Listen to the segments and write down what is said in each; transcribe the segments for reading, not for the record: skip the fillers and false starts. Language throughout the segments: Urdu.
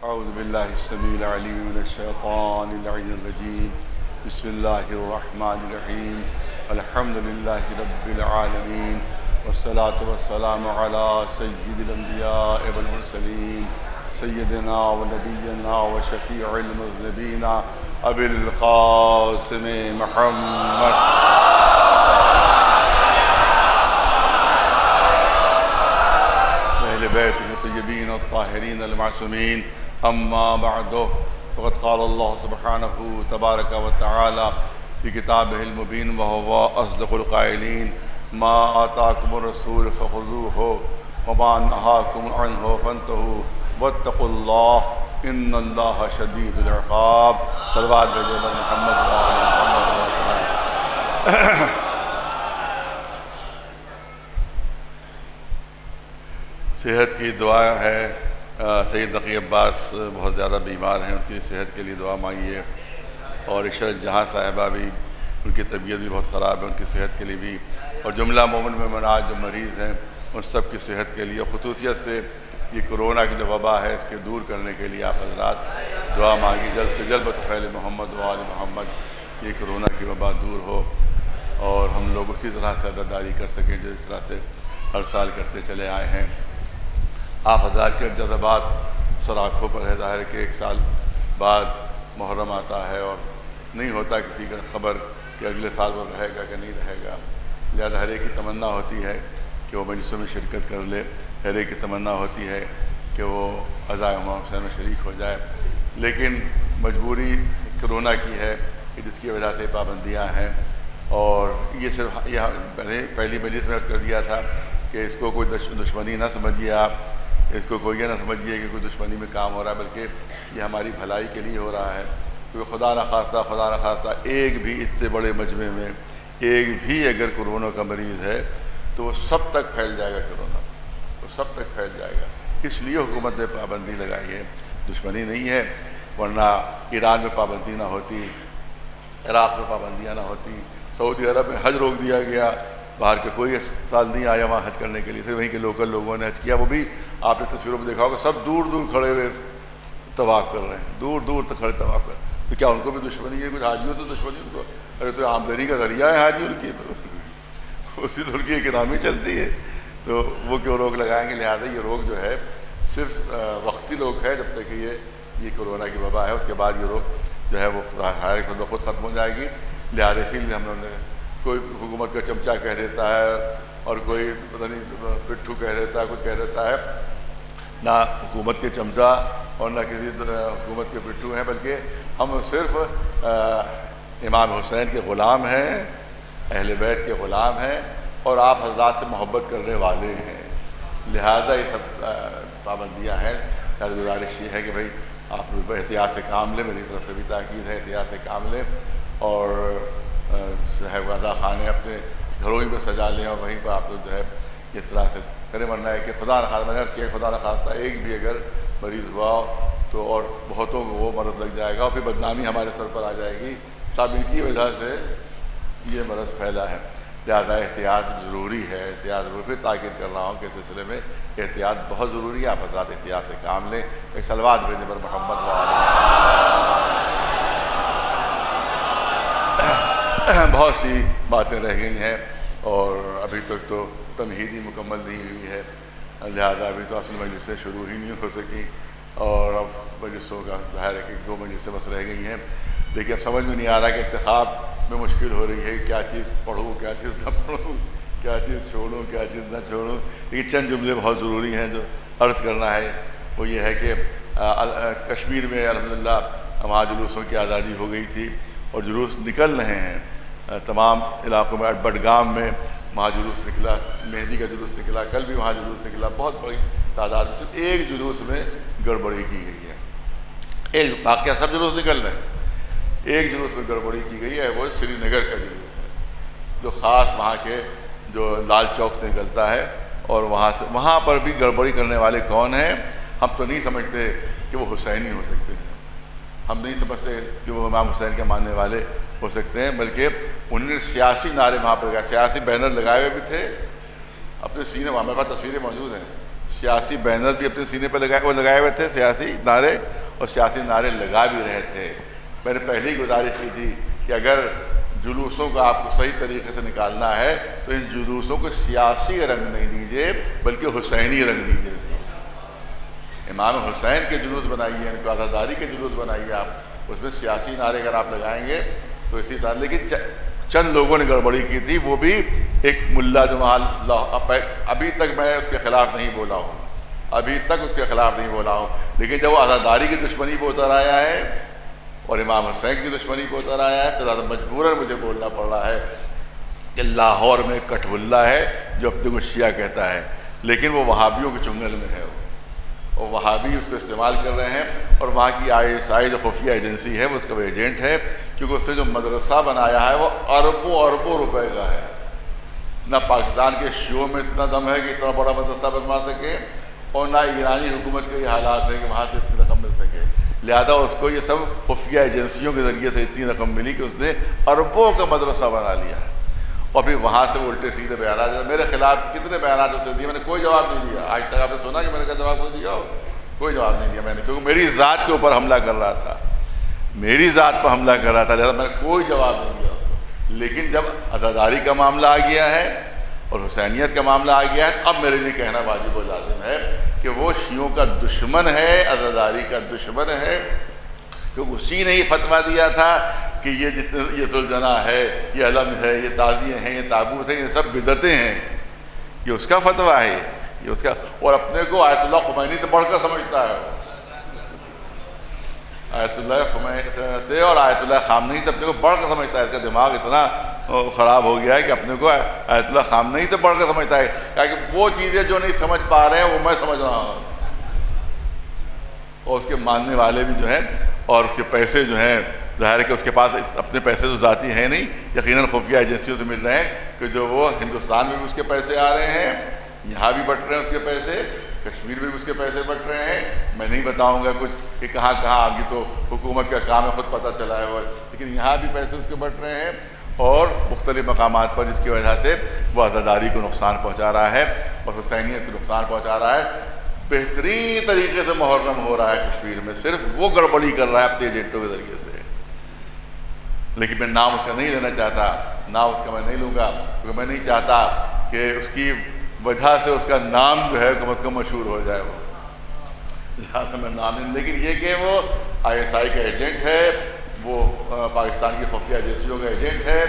اعوذ باللہ السمیع العلیم من الشیطان اللعین الرجیم بسم اللہ الرحمن الرحیم الحمد للہ رب العالمین والصلاة والسلام علی سید الانبیاء والمرسلین سیدنا و نبینا و شفیع المذنبین ابی القاسم محمد اہل بیت الطیبین الطاہرین المعصومین اما بعد فقد قال اللہ سبحانہ تبارک و تعالی فی کتابہ المبین وہو اصدق القائلین ما آتاکم الرسول فخذوہ وما نہاکم عنہ فانتہوا واتقوا اللہ ان اللہ شدید العقاب صلوات بھیجے بر محمد و آل محمد. صحت کی دعا ہے. سید نقی عباس بہت زیادہ بیمار ہیں، ان کی صحت کے لیے دعا مانگیے. اور عشرت جہاں صاحبہ بھی، ان کی طبیعت بھی بہت خراب ہے، ان کی صحت کے لیے بھی. اور جملہ مومن مومنات جو مریض ہیں ان سب کی صحت کے لیے، خصوصیت سے یہ کرونا کی جو وبا ہے اس کے دور کرنے کے لیے آپ حضرات دعا مانگی. جلد سے جلد بطفیل محمد و آل محمد یہ کرونا کی وبا دور ہو اور ہم لوگ اسی طرح سے عزاداری کر سکیں جس طرح سے ہر سال کرتے چلے آئے ہیں. آپ حضرات کے جذبات سر آنکھوں پر ہے. ظاہر ہے کہ ایک سال بعد محرم آتا ہے اور نہیں ہوتا کسی کا خبر کہ اگلے سال وہ رہے گا کہ نہیں رہے گا. لہذا ہر ایک کی تمنا ہوتی ہے کہ وہ مجلسوں میں شرکت کر لے، ہر ایک کی تمنا ہوتی ہے کہ وہ عزائے امام حسین میں شریک ہو جائے. لیکن مجبوری کرونا کی ہے کہ جس کی وجہ سے پابندیاں ہیں. اور یہ صرف یہ پہلی مجلس میں عرض کر دیا تھا کہ اس کو کوئی دشمنی نہ سمجھیے، آپ اس کو کوئی یہ نہ سمجھیے کہ کوئی دشمنی میں کام ہو رہا ہے، بلکہ یہ ہماری بھلائی کے لیے ہو رہا ہے. کیونکہ خدا نخواستہ ایک بھی اتنے بڑے مجمع میں ایک بھی اگر کرونا کا مریض ہے تو وہ سب تک پھیل جائے گا. کرونا وہ سب تک پھیل جائے گا. اس لیے حکومت نے پابندی لگائی ہے، دشمنی نہیں ہے. ورنہ ایران میں پابندی نہ ہوتی، عراق میں پابندیاں نہ ہوتی، سعودی عرب میں حج روک دیا گیا. باہر کے کوئی سال نہیں آیا وہاں حج کرنے کے لیے، صرف وہیں کے لوکل لوگوں نے حج کیا. وہ بھی آپ نے تصویروں میں دیکھا ہوگا سب دور دور کھڑے ہوئے طواف کر رہے ہیں، دور دور تک کھڑے طواف کر رہے ہیں. تو کیا ان کو بھی دشمنی ہے؟ کچھ حاجیوں تو دشمنی ان کو، ارے تو آمدنی کا ذریعہ ہے حاجی ان کی، اسی تو ان کی اکنامی چلتی ہے، تو وہ کیوں روک لگائیں گے؟ لہٰذا یہ روک جو ہے صرف وقتی روک ہے جب تک کہ یہ کرونا کی وبا ہے. اس کے بعد یہ روک جو ہے وہ خود ختم ہو جائے گی. لہٰذا اسی لیے ہم نے کوئی حکومت کا چمچہ کہہ دیتا ہے اور کوئی پتہ نہیں پٹھو کہہ دیتا ہے، کچھ کہہ دیتا ہے. نہ حکومت کے چمچہ اور نہ کسی حکومت کے پٹھو ہیں، بلکہ ہم صرف امام حسین کے غلام ہیں، اہل بیت کے غلام ہیں اور آپ حضرات سے محبت کرنے والے ہیں. لہذا یہ سب پابندیاں ہیں. گزارش یہ ہے کہ بھائی آپ احتیاط سے کام لیں. میری طرف سے بھی تاکید ہے احتیاط سے کام لیں اور جو ہے وعدہ خانے اپنے گھروں ہی میں سجا لیں اور وہیں پر آپ لوگ جو ہے اس طرح سے کریں. ورنہ ہے کہ خدا نخواستہ، میں نے عرض کیا خدا نخواستہ ایک بھی اگر مریض ہوا تو اور بہتوں کو وہ مرض لگ جائے گا اور پھر بدنامی ہمارے سر پر آ جائے گی. صاحب ان کی وجہ سے یہ مرض پھیلا ہے. لہٰذا احتیاط ضروری ہے، احتیاط ضروری. پھر تاکید کر رہا ہوں کہ اس سلسلے میں احتیاط بہت ضروری ہے. آپ حضرات احتیاط سے کام لیں. ایک صلوات بھیجیں پر محمد و بہت سی باتیں رہ گئی ہیں اور ابھی تک تو تمہیدی مکمل نہیں ہوئی ہے. لہذا ابھی تو اصل مجلسیں شروع ہی نہیں ہو سکی اور اب مجلسوں کا ظاہر ہے کہ 1-2 مجلسیں بس رہ گئی ہیں. لیکن اب سمجھ میں نہیں آ رہا کہ انتخاب میں مشکل ہو رہی ہے، کیا چیز پڑھوں کیا چیز نہ پڑھوں، کیا چیز چھوڑوں کیا چیز نہ چھوڑوں. لیکن چند جملے بہت ضروری ہیں جو عرض کرنا ہے. وہ یہ ہے کہ کشمیر میں الحمدللہ وہاں جلوسوں کی آزادی ہو گئی تھی اور جلوس نکل رہے ہیں تمام علاقوں میں. بڈگام میں وہاں جلوس نکلا، مہندی کا جلوس نکلا، کل بھی وہاں جلوس نکلا. بہت بڑی تعداد میں صرف ایک جلوس میں گڑبڑی کی گئی ہے. ایک واقعہ سب جلوس نکل رہے ہیں، ایک جلوس میں گڑبڑی کی گئی ہے. وہ سری نگر کا جلوس ہے جو خاص وہاں کے جو لال چوک سے نکلتا ہے اور وہاں پر بھی گڑبڑی کرنے والے کون ہیں؟ ہم تو نہیں سمجھتے کہ وہ حسینی ہو سکتے ہیں، ہم نہیں سمجھتے کہ وہ امام حسین کے ماننے والے ہو سکتے ہیں، بلکہ انہوں نے سیاسی نعرے وہاں پر گئے، سیاسی بینر لگائے ہوئے بھی تھے اپنے سینے. ہمارے پاس تصویریں موجود ہیں، سیاسی بینر بھی اپنے سینے پہ لگائے ہوئے تھے، سیاسی نعرے، اور سیاسی نعرے لگا بھی رہے تھے۔ میں نے پہلے ہی گزارش کی تھی کہ اگر جلوسوں کو آپ کو صحیح طریقے سے نکالنا ہے تو ان جلوسوں کو سیاسی رنگ نہیں دیجیے بلکہ حسینی رنگ دیجیے۔ امام حسین کے جلوس بنائیے، ان کو عزاداری کے جلوس بنائیے، آپ اس میں سیاسی نعرے اگر آپ لگائیں گے تو اسی طرح۔ لیکن چند لوگوں نے گڑبڑی کی تھی، وہ بھی ایک ملا جو ابھی تک میں اس کے خلاف نہیں بولا ہوں، ابھی تک اس کے خلاف نہیں بولا ہوں، لیکن جب وہ عزاداری کی دشمنی پہ اتر آیا ہے اور امام حسین کی دشمنی پہ اتر آیا ہے تو مجبوراً مجھے بولنا پڑ رہا ہے کہ لاہور میں کٹھولہ ہے جو اپنے کو شیعہ کہتا ہے، لیکن وہ وہابیوں کے چنگل میں ہے، اور وہابی اس کو استعمال کر رہے ہیں، اور وہاں کی ISI جو خفیہ ایجنسی ہے وہ اس کا وہ ایجنٹ ہے، کیونکہ اس نے جو مدرسہ بنایا ہے وہ اربوں روپے کا ہے۔ نہ پاکستان کے شیعوں میں اتنا دم ہے کہ اتنا بڑا مدرسہ بنوا سکے، اور نہ ایرانی حکومت کے یہ حالات ہے کہ وہاں سے اتنی رقم مل سکے، لہذا اس کو یہ سب خفیہ ایجنسیوں کے ذریعے سے اتنی رقم ملی کہ اس نے اربوں کا مدرسہ بنا لیا ہے، اور پھر وہاں سے وہ الٹے سیدھے بیانات۔ میرے خلاف کتنے بیانات اس نے دیے، میں نے کوئی جواب نہیں دیا۔ آج تک آپ نے سنا کہ میں نے کہا جواب کوئی دیا ہو؟ کوئی جواب نہیں دیا میں نے، کیونکہ میری ذات کے اوپر حملہ کر رہا تھا، میری ذات پر حملہ کر رہا تھا، لہذا میں نے کوئی جواب نہیں دیا۔ لیکن جب عزاداری کا معاملہ آ گیا ہے اور حسینیت کا معاملہ آ گیا ہے، اب میرے لیے کہنا واجب و لازم ہے کہ وہ شیعوں کا دشمن ہے، عزاداری کا دشمن ہے، کیونکہ اسی نے یہ فتویٰ دیا تھا کہ یہ جتنے یہ ذوالجناح ہے، یہ علم ہے، یہ تعزیے ہیں، یہ تابوت ہیں، یہ سب بدعتیں ہیں، یہ اس کا فتویٰ ہے، یہ اس کا، اور اپنے کو آیت اللہ خمینی سے بڑھ کر سمجھتا ہے، آیت اللہ خمینی سے اور آیت اللہ خامنئی سے اپنے کو بڑھ کر سمجھتا ہے۔ اس کا دماغ اتنا خراب ہو گیا ہے کہ اپنے کو آیت اللہ خامنئی سے بڑھ کر سمجھتا ہے، کہ وہ چیزیں جو نہیں سمجھ پا رہے ہیں وہ میں سمجھ رہا ہوں، اور اس کے ماننے والے بھی جو ہیں، اور اس کے پیسے جو ہیں، ظاہر ہے کہ اس کے پاس اپنے پیسے تو ذاتی ہیں نہیں، یقیناً خفیہ ایجنسیوں سے مل رہے ہیں کہ جو وہ ہندوستان میں بھی اس کے پیسے آ رہے ہیں، یہاں بھی بٹ رہے ہیں اس کے پیسے، کشمیر میں بھی اس کے پیسے بٹ رہے ہیں۔ میں نہیں بتاؤں گا کچھ کہ کہاں کہاں، آگے تو حکومت کا کام ہے، خود پتہ چلا ہے وہ، لیکن یہاں بھی پیسے اس کے بٹ رہے ہیں، اور مختلف مقامات پر، جس کی وجہ سے وہ عزاداری کو نقصان پہنچا رہا ہے اور حسینیت کو نقصان پہنچا رہا ہے۔ بہترین طریقے سے محرم ہو رہا ہے کشمیر میں، صرف وہ گڑبڑی کر رہا ہے اپنے ایجنٹوں کے ذریعے سے، لیکن میں نام اس کا نہیں لینا چاہتا، نام اس کا میں نہیں لوں گا، کیونکہ میں نہیں چاہتا کہ اس کی وجہ سے اس کا نام جو ہے کم از کم مشہور ہو جائے، وہ لہٰذا میں نام نہیں۔ لیکن یہ کہ وہ ISI کا ایجنٹ ہے، وہ پاکستان کی خفیہ ایجنسیوں کا ایجنٹ ہے،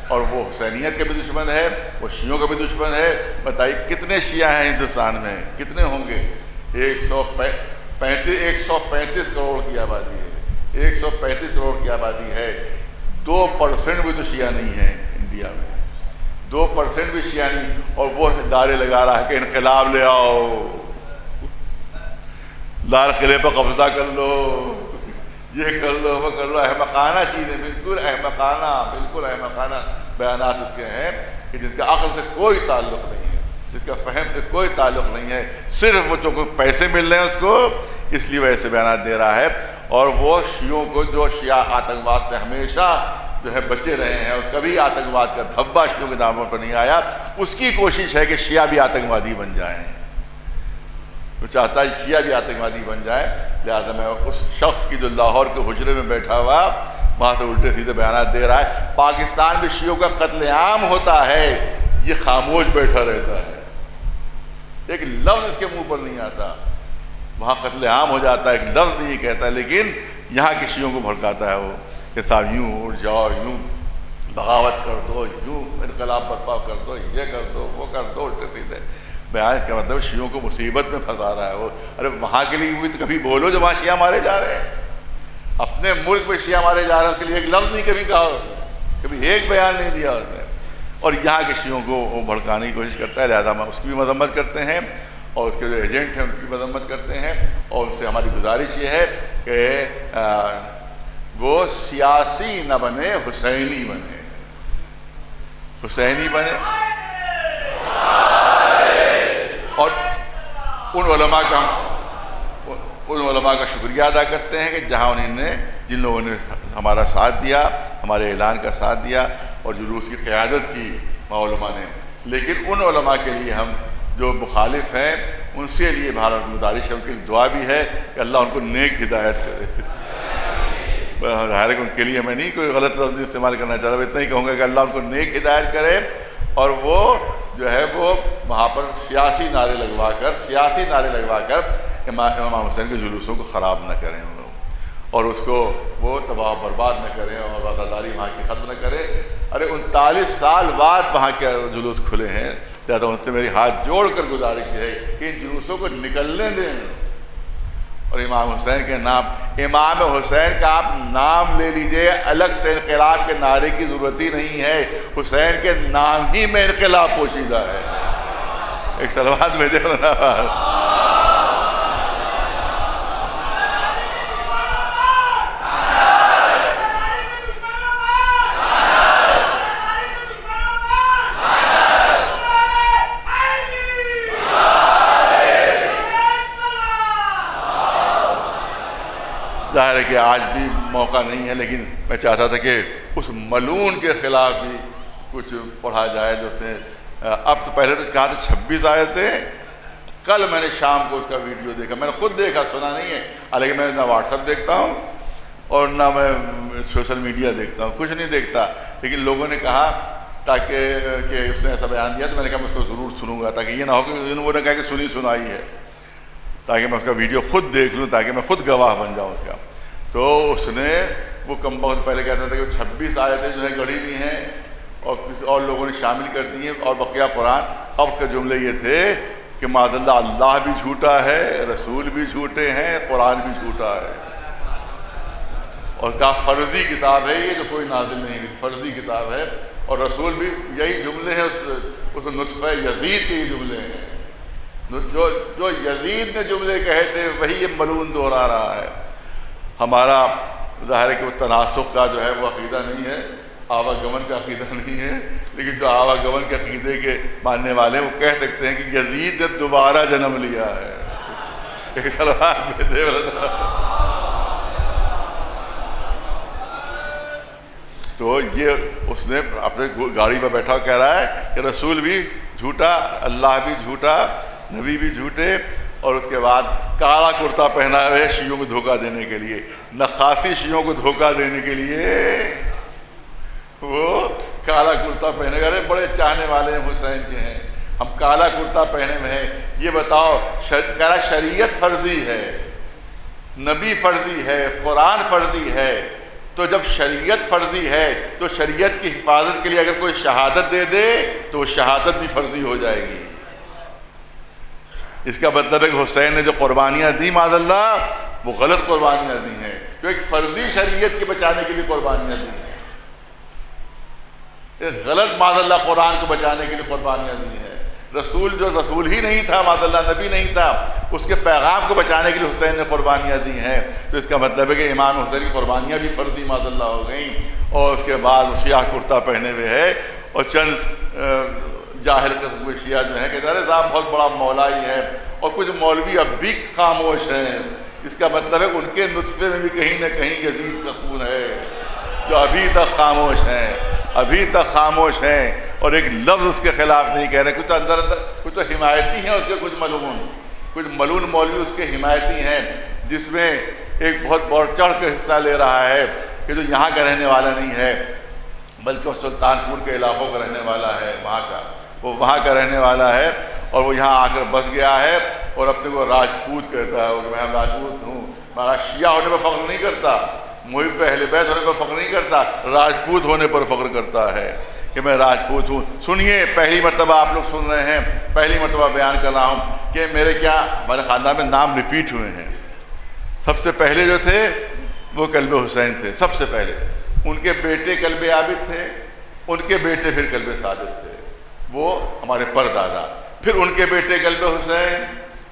اور وہ حسینیت کا بھی دشمن ہے، وہ شیعوں کا بھی دشمن ہے۔ بتائیے کتنے شیعہ ہیں ہندوستان میں، کتنے ہوں گے؟ 135 کروڑ کی آبادی ہے، 135 کروڑ کی آبادی ہے، 2% بھی تو شیعہ نہیں ہے انڈیا میں، 2% بھی شیعہ نہیں، اور وہ نعرے لگا رہا ہے کہ انقلاب لے آؤ، لال قلعے پر قبضہ کر لو، یہ کر لو، وہ کر لو۔ احمقانہ چیزیں، بالکل احمقانہ بیانات اس کے ہیں کہ جن کا عقل سے کوئی تعلق نہیں ہے، جس کا فہم سے کوئی تعلق نہیں ہے، صرف وہ جو پیسے مل رہے ہیں اس کو، اس لیے وہ ایسے بیانات دے رہا ہے۔ اور وہ شیعوں کو، جو شیعہ آتنکواد سے ہمیشہ جو ہے بچے رہے ہیں، اور کبھی آتنکواد کا دھبا شیعوں کے دامن پر نہیں آیا، اس کی کوشش ہے کہ شیعہ بھی آتنکوادی بن جائیں، وہ چاہتا ہے شیعہ بھی آتنکوادی بن جائے۔ لہٰذا میں اس شخص کی جو لاہور کے حجرے میں بیٹھا ہوا وہاں سے الٹے سیدھے بیانات دے رہا ہے، پاکستان میں شیعوں کا قتل عام ہوتا ہے، یہ خاموش بیٹھا رہتا ہے، ایک لفظ اس کے منہ پر نہیں آتا، وہاں قتل عام ہو جاتا ہے، ایک لفظ نہیں کہتا، لیکن یہاں کے شیعوں کو بھڑکاتا ہے وہ کہ صاحب یوں اٹھ جاؤ، یوں بغاوت کر دو، یوں انقلاب برپا کر دو، یہ کر دو، وہ کر دو، الٹے سیدھے بیان۔ اس کا مطلب شیعوں کو مصیبت میں پھنسا رہا ہے وہ۔ ارے وہاں کے لیے بھی تو کبھی بولو جو وہاں شیعہ مارے جا رہے ہیں، اپنے ملک میں شیعہ مارے جا رہے ہیں، اس کے لیے ایک لفظ نہیں کبھی کہا اس نے، کبھی ایک بیان نہیں دیا اس نے، اور یہاں کے شیعوں کو وہ بھڑکانے کی کوشش کرتا ہے۔ لہٰذا ہم اس کی بھی مذمت کرتے ہیں، اور اس کے جو ایجنٹ ہیں ان کی مذمت کرتے ہیں، اور ان سے ہماری گزارش یہ ہے کہ وہ سیاسی نہ بنے، حسینی بنے، حسینی بنے۔ اور ان علماء کا شکریہ ادا کرتے ہیں کہ جہاں جن لوگوں نے ہمارا ساتھ دیا، ہمارے اعلان کا ساتھ دیا اور جلوس کی قیادت کی علماء نے، لیکن ان علماء کے لیے ہم جو مخالف ہیں ان سے لیے بھارت میں گزارش ہے، ان کے لیے دعا بھی ہے کہ اللہ ان کو نیک ہدایت کرے۔ ظاہر ہے کہ ان کے لیے میں نہیں کوئی غلط لفظ استعمال کرنا چاہتا، میں اتنا ہی کہوں گا کہ اللہ ان کو نیک ہدایت کرے، اور وہ جو ہے وہ وہاں پر سیاسی نعرے لگوا کر امام حسین کے جلوسوں کو خراب نہ کریں اور اس کو وہ تباہ و برباد نہ کریں اور وفاداری وہاں کی ختم نہ کریں۔ ارے 39 سال بعد وہاں کے جلوس کھلے ہیں، لہٰذا ان سے میری ہاتھ جوڑ کر گزارش ہے کہ ان جلوسوں کو نکلنے دیں، اور امام حسین کے نام، امام حسین کا آپ نام لے لیجئے، الگ سے انقلاب کے نعرے کی ضرورت ہی نہیں ہے، حسین کے نام ہی میں انقلاب پوشیدہ ہے۔ ایک صلوات بھیجے مولانا۔ ظاہر ہے کہ آج بھی موقع نہیں ہے، لیکن میں چاہتا تھا کہ اس ملعون کے خلاف بھی کچھ پڑھا جائے جو اس نے اب تو پہلے تو کہا تھا 26 آیتیں، کل میں نے شام کو اس کا ویڈیو دیکھا، میں نے خود دیکھا، سنا نہیں ہے، حالانکہ میں نہ واٹس ایپ دیکھتا ہوں اور نہ میں سوشل میڈیا دیکھتا ہوں، کچھ نہیں دیکھتا، لیکن لوگوں نے کہا تاکہ کہ اس نے ایسا بیان دیا تو میں نے کہا میں اس کو ضرور سنوں گا، تاکہ یہ نہ ہو کہ انہوں نے کہا کہ سنی سنائی ہے، تاکہ میں اس کا ویڈیو خود دیکھ لوں، تاکہ میں خود گواہ بن جاؤں اس کا۔ تو اس نے وہ کم بہت پہلے کہتا تھا کہ 26 آیتیں جو ہیں گڑھی ہوئی ہیں اور کسی اور لوگوں نے شامل کر دی ہیں اور بقیہ قرآن، اب کے جملے یہ تھے کہ معاذ اللہ اللہ بھی جھوٹا ہے، رسول بھی جھوٹے ہیں، قرآن بھی جھوٹا ہے، اور کہا فرضی کتاب ہے یہ جو کوئی نازل نہیں ہوئی، فرضی کتاب ہے، اور رسول بھی یہی جملے ہیں، اس نطفہ یزید کے یہ جملے ہیں، جو یزید نے جملے کہے تھے وہی یہ ملعون دہرا رہا ہے۔ ہمارا ظاہر ہے کہ وہ تناسخ کا جو ہے وہ عقیدہ نہیں ہے، آوا گمن کا عقیدہ نہیں ہے، لیکن جو آوا گمن کے عقیدے کے ماننے والے ہیں وہ کہہ سکتے ہیں کہ یزید نے دوبارہ جنم لیا ہے۔ ایک صلوات بھیجے تو یہ اس نے اپنے گاڑی پہ بیٹھا کہہ رہا ہے کہ رسول بھی جھوٹا، اللہ بھی جھوٹا، نبی بھی جھوٹے، اور اس کے بعد کالا کرتا پہنا ہے شیعوں کو دھوکہ دینے کے لیے، نخاسی شیعوں کو دھوکہ دینے کے لیے وہ کالا کرتا پہنے گا۔ بڑے چاہنے والے ہیں حسین کے ہیں، ہم کالا کرتا پہنے میں ہیں، یہ بتاؤ کہہ رہا شریعت فرضی ہے، نبی فرضی ہے، قرآن فرضی ہے، تو جب شریعت فرضی ہے تو شریعت کی حفاظت کے لیے اگر کوئی شہادت دے دے تو وہ شہادت بھی فرضی ہو جائے گی۔ اس کا مطلب ہے کہ حسین نے جو قربانیاں دی معاذ اللہ وہ غلط قربانیاں دی ہیں، جو ایک فرضی شریعت کے بچانے کے لیے قربانیاں دی ہیں، ایک غلط معاذ اللہ قرآن کو بچانے کے لیے قربانیاں دی ہیں۔ رسول جو رسول ہی نہیں تھا معاذ اللہ، نبی نہیں تھا، اس کے پیغام کو بچانے کے لیے حسین نے قربانیاں دی ہیں، تو اس کا مطلب ہے کہ امام حسین کی قربانیاں بھی فرضی معاذ اللہ ہو گئیں۔ اور اس کے بعد سیاہ کرتا پہنے ہوئے ہے اور چند جاہل قسم کے شیعہ جو ہیں کہ ارے صاحب بہت بڑا مولائی ہے، اور کچھ مولوی اب بھی خاموش ہیں، اس کا مطلب ہے کہ ان کے نطفے میں بھی کہیں نہ کہیں یزید کا خون ہے، جو ابھی تک خاموش ہیں، ابھی تک خاموش ہیں، اور ایک لفظ اس کے خلاف نہیں کہہ رہے۔ کچھ تو اندر کچھ تو حمایتی ہیں اس کے، کچھ ملعون مولوی اس کے حمایتی ہیں، جس میں ایک بہت بڑھ چڑھ کر حصہ لے رہا ہے کہ جو یہاں کا رہنے والا نہیں ہے بلکہ وہ سلطان پور کے علاقوں کا رہنے والا ہے، وہ وہاں کا رہنے والا ہے، اور وہ یہاں آ کر بس گیا ہے اور اپنے کو راجپوت کہتا ہے کہ میں راجپوت ہوں۔ ہمارا شیعہ ہونے پر فخر نہیں کرتا، محب اہل بیت ہونے پر فخر نہیں کرتا، راجپوت ہونے پر فخر کرتا ہے کہ میں راجپوت ہوں۔ سنیے، پہلی مرتبہ آپ لوگ سن رہے ہیں، پہلی مرتبہ بیان کر رہا ہوں کہ ہمارے خاندان میں نام ریپیٹ ہوئے ہیں۔ سب سے پہلے جو تھے وہ کلب حسین تھے، سب سے پہلے، ان کے بیٹے کلب عابد تھے، ان کے بیٹے پھر کلب صادق تھے، وہ ہمارے پردادا، پھر ان کے بیٹے کلب حسین،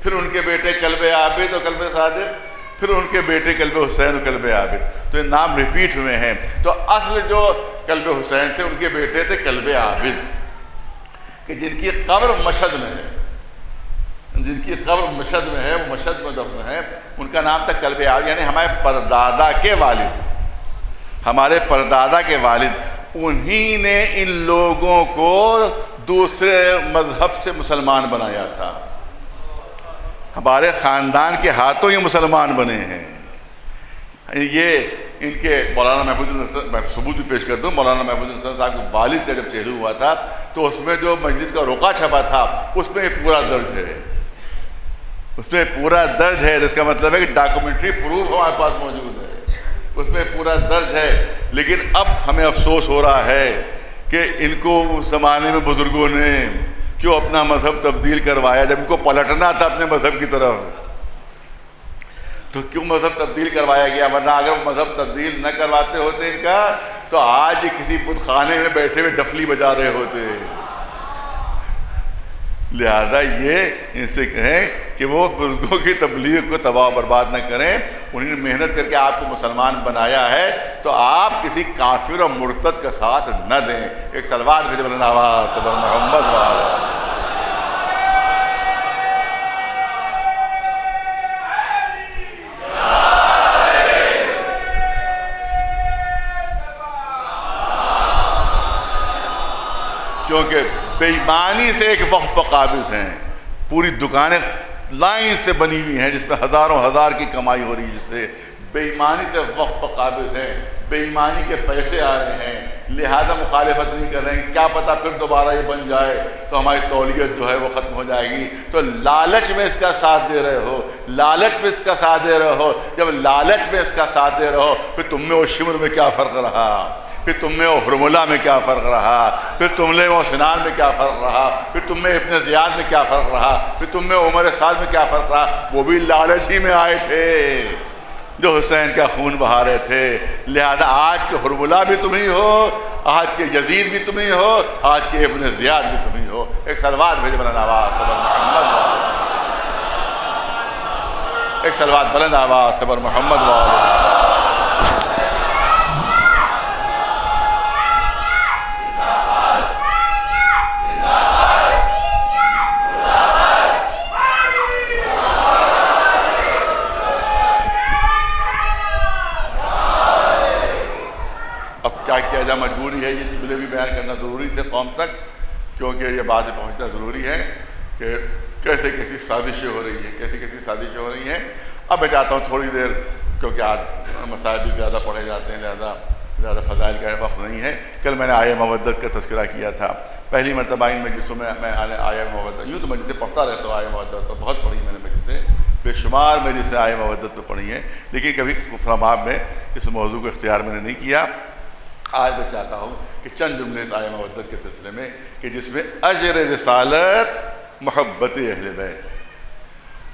پھر ان کے بیٹے کلب عابد اور کلب صادق، پھر ان کے بیٹے کلب حسین اور کلب عابد، تو یہ نام ریپیٹ ہوئے ہیں۔ تو اصل جو کلب حسین تھے ان کے بیٹے تھے کلب عابد، کہ جن کی قبر مشہد میں ہے، جن کی قبر مشہد میں ہے، وہ مشہد میں دفن ہے، ان کا نام تھا کلب عابد، یعنی ہمارے پردادا کے والد، ہمارے پردادا کے والد، انہی نے ان لوگوں کو دوسرے مذہب سے مسلمان بنایا تھا۔ ہمارے خاندان کے ہاتھوں یہ مسلمان بنے ہیں. یہ ان کے مولانا محمود الحسن، میں ثبوت بھی پیش کر دوں، مولانا محمود الحسن صاحب کے والد کا جب چہلو ہوا تھا تو اس میں جو مجلس کا رقعہ چھپا تھا اس میں پورا درج ہے، اس میں پورا درج ہے. جس کا مطلب ہے کہ ڈاکومنٹری پروف ہمارے پاس موجود ہے، اس میں پورا درج ہے. لیکن اب ہمیں افسوس ہو رہا ہے کہ ان کو اس زمانے میں بزرگوں نے کیوں اپنا مذہب تبدیل کروایا. جب ان کو پلٹنا تھا اپنے مذہب کی طرف تو کیوں مذہب تبدیل کروایا گیا؟ ورنہ اگر وہ مذہب تبدیل نہ کرواتے ہوتے ان کا تو آج یہ کسی بت خانے میں بیٹھے ہوئے ڈفلی بجا رہے ہوتے. لہذا یہ ان سے کہیں کہ وہ بزرگوں کی تبلیغ کو تباہ و برباد نہ کریں. انہوں نے محنت کر کے آپ کو مسلمان بنایا ہے تو آپ کسی کافر اور مرتد کا ساتھ نہ دیں. ایک صلوات بھیجیں بلند آواز سے بر محمد وآلہ. کیونکہ بے ایمانی سے ایک وقت پر قابض ہیں. پوری دکانیں لائن سے بنی ہوئی ہیں جس میں ہزاروں ہزار کی کمائی ہو رہی ہے، جس سے بے ایمانی سے وقت پر قابض ہیں. بے ایمانی کے پیسے آ رہے ہیں، لہذا مخالفت نہیں کر رہے ہیں. کیا پتہ پھر دوبارہ یہ بن جائے تو ہماری تولیت جو ہے وہ ختم ہو جائے گی. تو لالچ میں اس کا ساتھ دے رہے ہو، لالچ میں اس کا ساتھ دے رہے ہو. جب لالچ میں اس کا ساتھ دے رہے ہو پھر تم میں اور شمر میں کیا فرق رہا؟ پھر تم میں اور حرملہ میں کیا فرق رہا؟ پھر تم میں اور سنان میں کیا فرق رہا؟ پھر تم میں ابن زیاد میں کیا فرق رہا؟ پھر تم میں عمر سعد میں کیا فرق رہا؟ وہ بھی لالچ ہی میں آئے تھے جو حسین کا خون بہا رہے تھے. لہذا آج کے حرملہ بھی تم ہی ہو، آج کے یزید بھی تم ہی ہو، آج کے ابن زیاد بھی تم ہی ہو. ایک صلوات بھیجے بلند آواز سے بر محمد. ایک صلوات بلند آواز سے بر محمد وآلہ. کیا کیا جائے، مجبوری ہے. یہ جملے بھی بیان کرنا ضروری تھے قوم تک کیونکہ یہ باتیں پہنچنا ضروری ہے کہ کیسے کیسی سازشیں ہو رہی ہیں، کیسی سازشیں ہو رہی ہیں. اب میں چاہتا ہوں تھوڑی دیر، کیونکہ آج مسائل بھی زیادہ پڑھے جاتے ہیں، لہذا زیادہ فضائل کا وقت نہیں ہے. کل میں نے آیہ مودت کا تذکرہ کیا تھا. پہلی مرتبہ ان مجلسوں میں آیہ مودت، یوں تو مجلسیں پڑھتا رہتا ہوں آیہ مودت، تو بہت پڑھی میں نے مجلسیں، بے شمار مجلسیں آیہ مودت پہ پڑھی ہیں، لیکن کبھی کفر باب میں اس موضوع کو اختیار میں نے نہیں کیا. آج میں چاہتا ہوں کہ چند جملے اس آیہ مودت کے سلسلے میں کہ جس میں اجر رسالت محبت اہل بیت،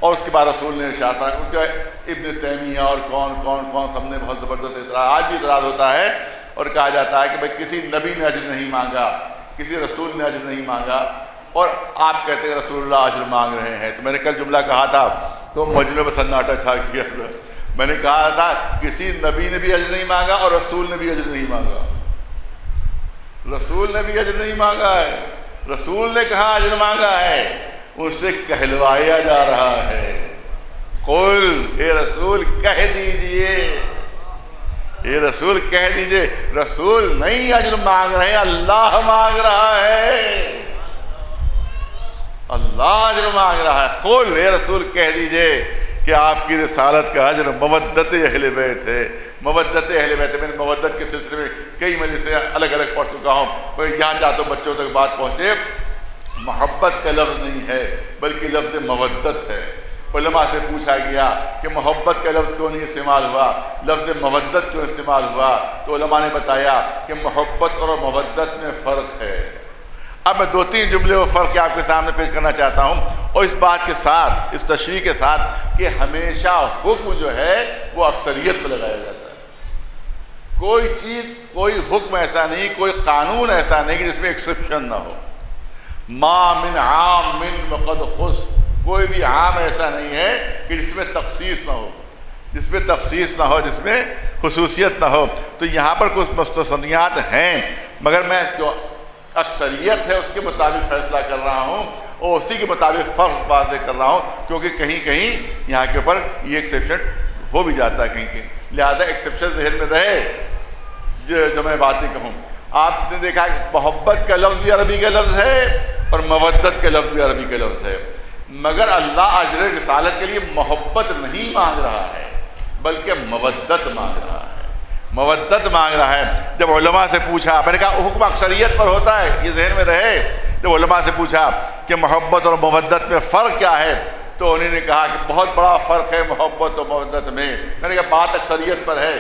اور اس کے بعد رسول نے ارشاد فرمایا. اس کے بعد ابن تیمیہ اور کون سب نے بہت زبردست اعتراض، آج بھی اعتراض ہوتا ہے اور کہا جاتا ہے کہ بھائی کسی نبی نے اجر نہیں مانگا، کسی رسول نے اجر نہیں مانگا، اور آپ کہتے ہیں رسول اللہ اجر مانگ رہے ہیں. تو میں نے کل جملہ کہا تھا تو مجمع میں سناٹا چھا کیا تھا. میں نے کہا تھا کسی نبی نے بھی اجر نہیں مانگا اور رسول نے بھی اجر نہیں مانگا. رسول نے بھی اجر نہیں مانگا ہے. رسول نے کہاں اجر مانگا ہے؟ اسے کہلوایا جا رہا ہے. قل، اے رسول کہہ دیجئے، اے رسول کہہ دیجئے، رسول نہیں اجر مانگ رہے ہیں، اللہ مانگ رہا ہے. اللہ اجر مانگ رہا ہے. قل، اے رسول کہہ دیجئے کہ آپ کی رسالت کا اجر مودت اہل بیت ہے. مودت اہل بیت ہے. میں نے مودت کے سلسلے میں کئی مجلسیں الگ الگ پڑھ چکا ہوں. یہاں چاہتا ہوں بچوں تک بات پہنچے. محبت کا لفظ نہیں ہے بلکہ لفظ مودت ہے. علماء سے پوچھا گیا کہ محبت کا لفظ کیوں نہیں استعمال ہوا، لفظ مودت کیوں استعمال ہوا؟ تو علماء نے بتایا کہ محبت اور مودت میں فرق ہے. اب میں دو تین جملے و فرق آپ کے سامنے پیش کرنا چاہتا ہوں، اور اس بات کے ساتھ، اس تشریح کے ساتھ کہ ہمیشہ حکم جو ہے وہ اکثریت پہ لگایا جاتا ہے. کوئی چیز، کوئی حکم ایسا نہیں، کوئی قانون ایسا نہیں کہ جس میں ایکسیپشن نہ ہو. ما من عام من وقد خص، کوئی بھی عام ایسا نہیں ہے کہ جس میں تخصیص نہ ہو، جس میں تخصیص نہ ہو، جس میں خصوصیت نہ ہو. تو یہاں پر کچھ مستثنیات ہیں، مگر میں جو اکثریت ہے اس کے مطابق فیصلہ کر رہا ہوں اور اسی کے مطابق فرض واضح کر رہا ہوں، کیونکہ کہیں کہیں یہاں کے اوپر یہ ایکسیپشن ہو بھی جاتا ہے کہیں کہیں. لہذا ایکسیپشن ذہن میں رہے جو میں باتیں کہوں. آپ نے دیکھا کہ محبت کا لفظ بھی عربی کا لفظ ہے اور مودت کا لفظ بھی عربی کا لفظ ہے. مگر اللہ اجر رسالت کے لیے محبت نہیں مانگ رہا ہے بلکہ مودت مانگ رہا ہے، مودت مانگ رہا ہے۔ جب علماء سے پوچھا، میں نے کہا حکم اکثریت پر ہوتا ہے، یہ ذہن میں رہے، جب علماء سے پوچھا کہ محبت اور مودت میں فرق کیا ہے تو انہوں نے کہا کہ بہت بڑا فرق ہے محبت اور مودت میں نے کہا بات اکثریت پر ہے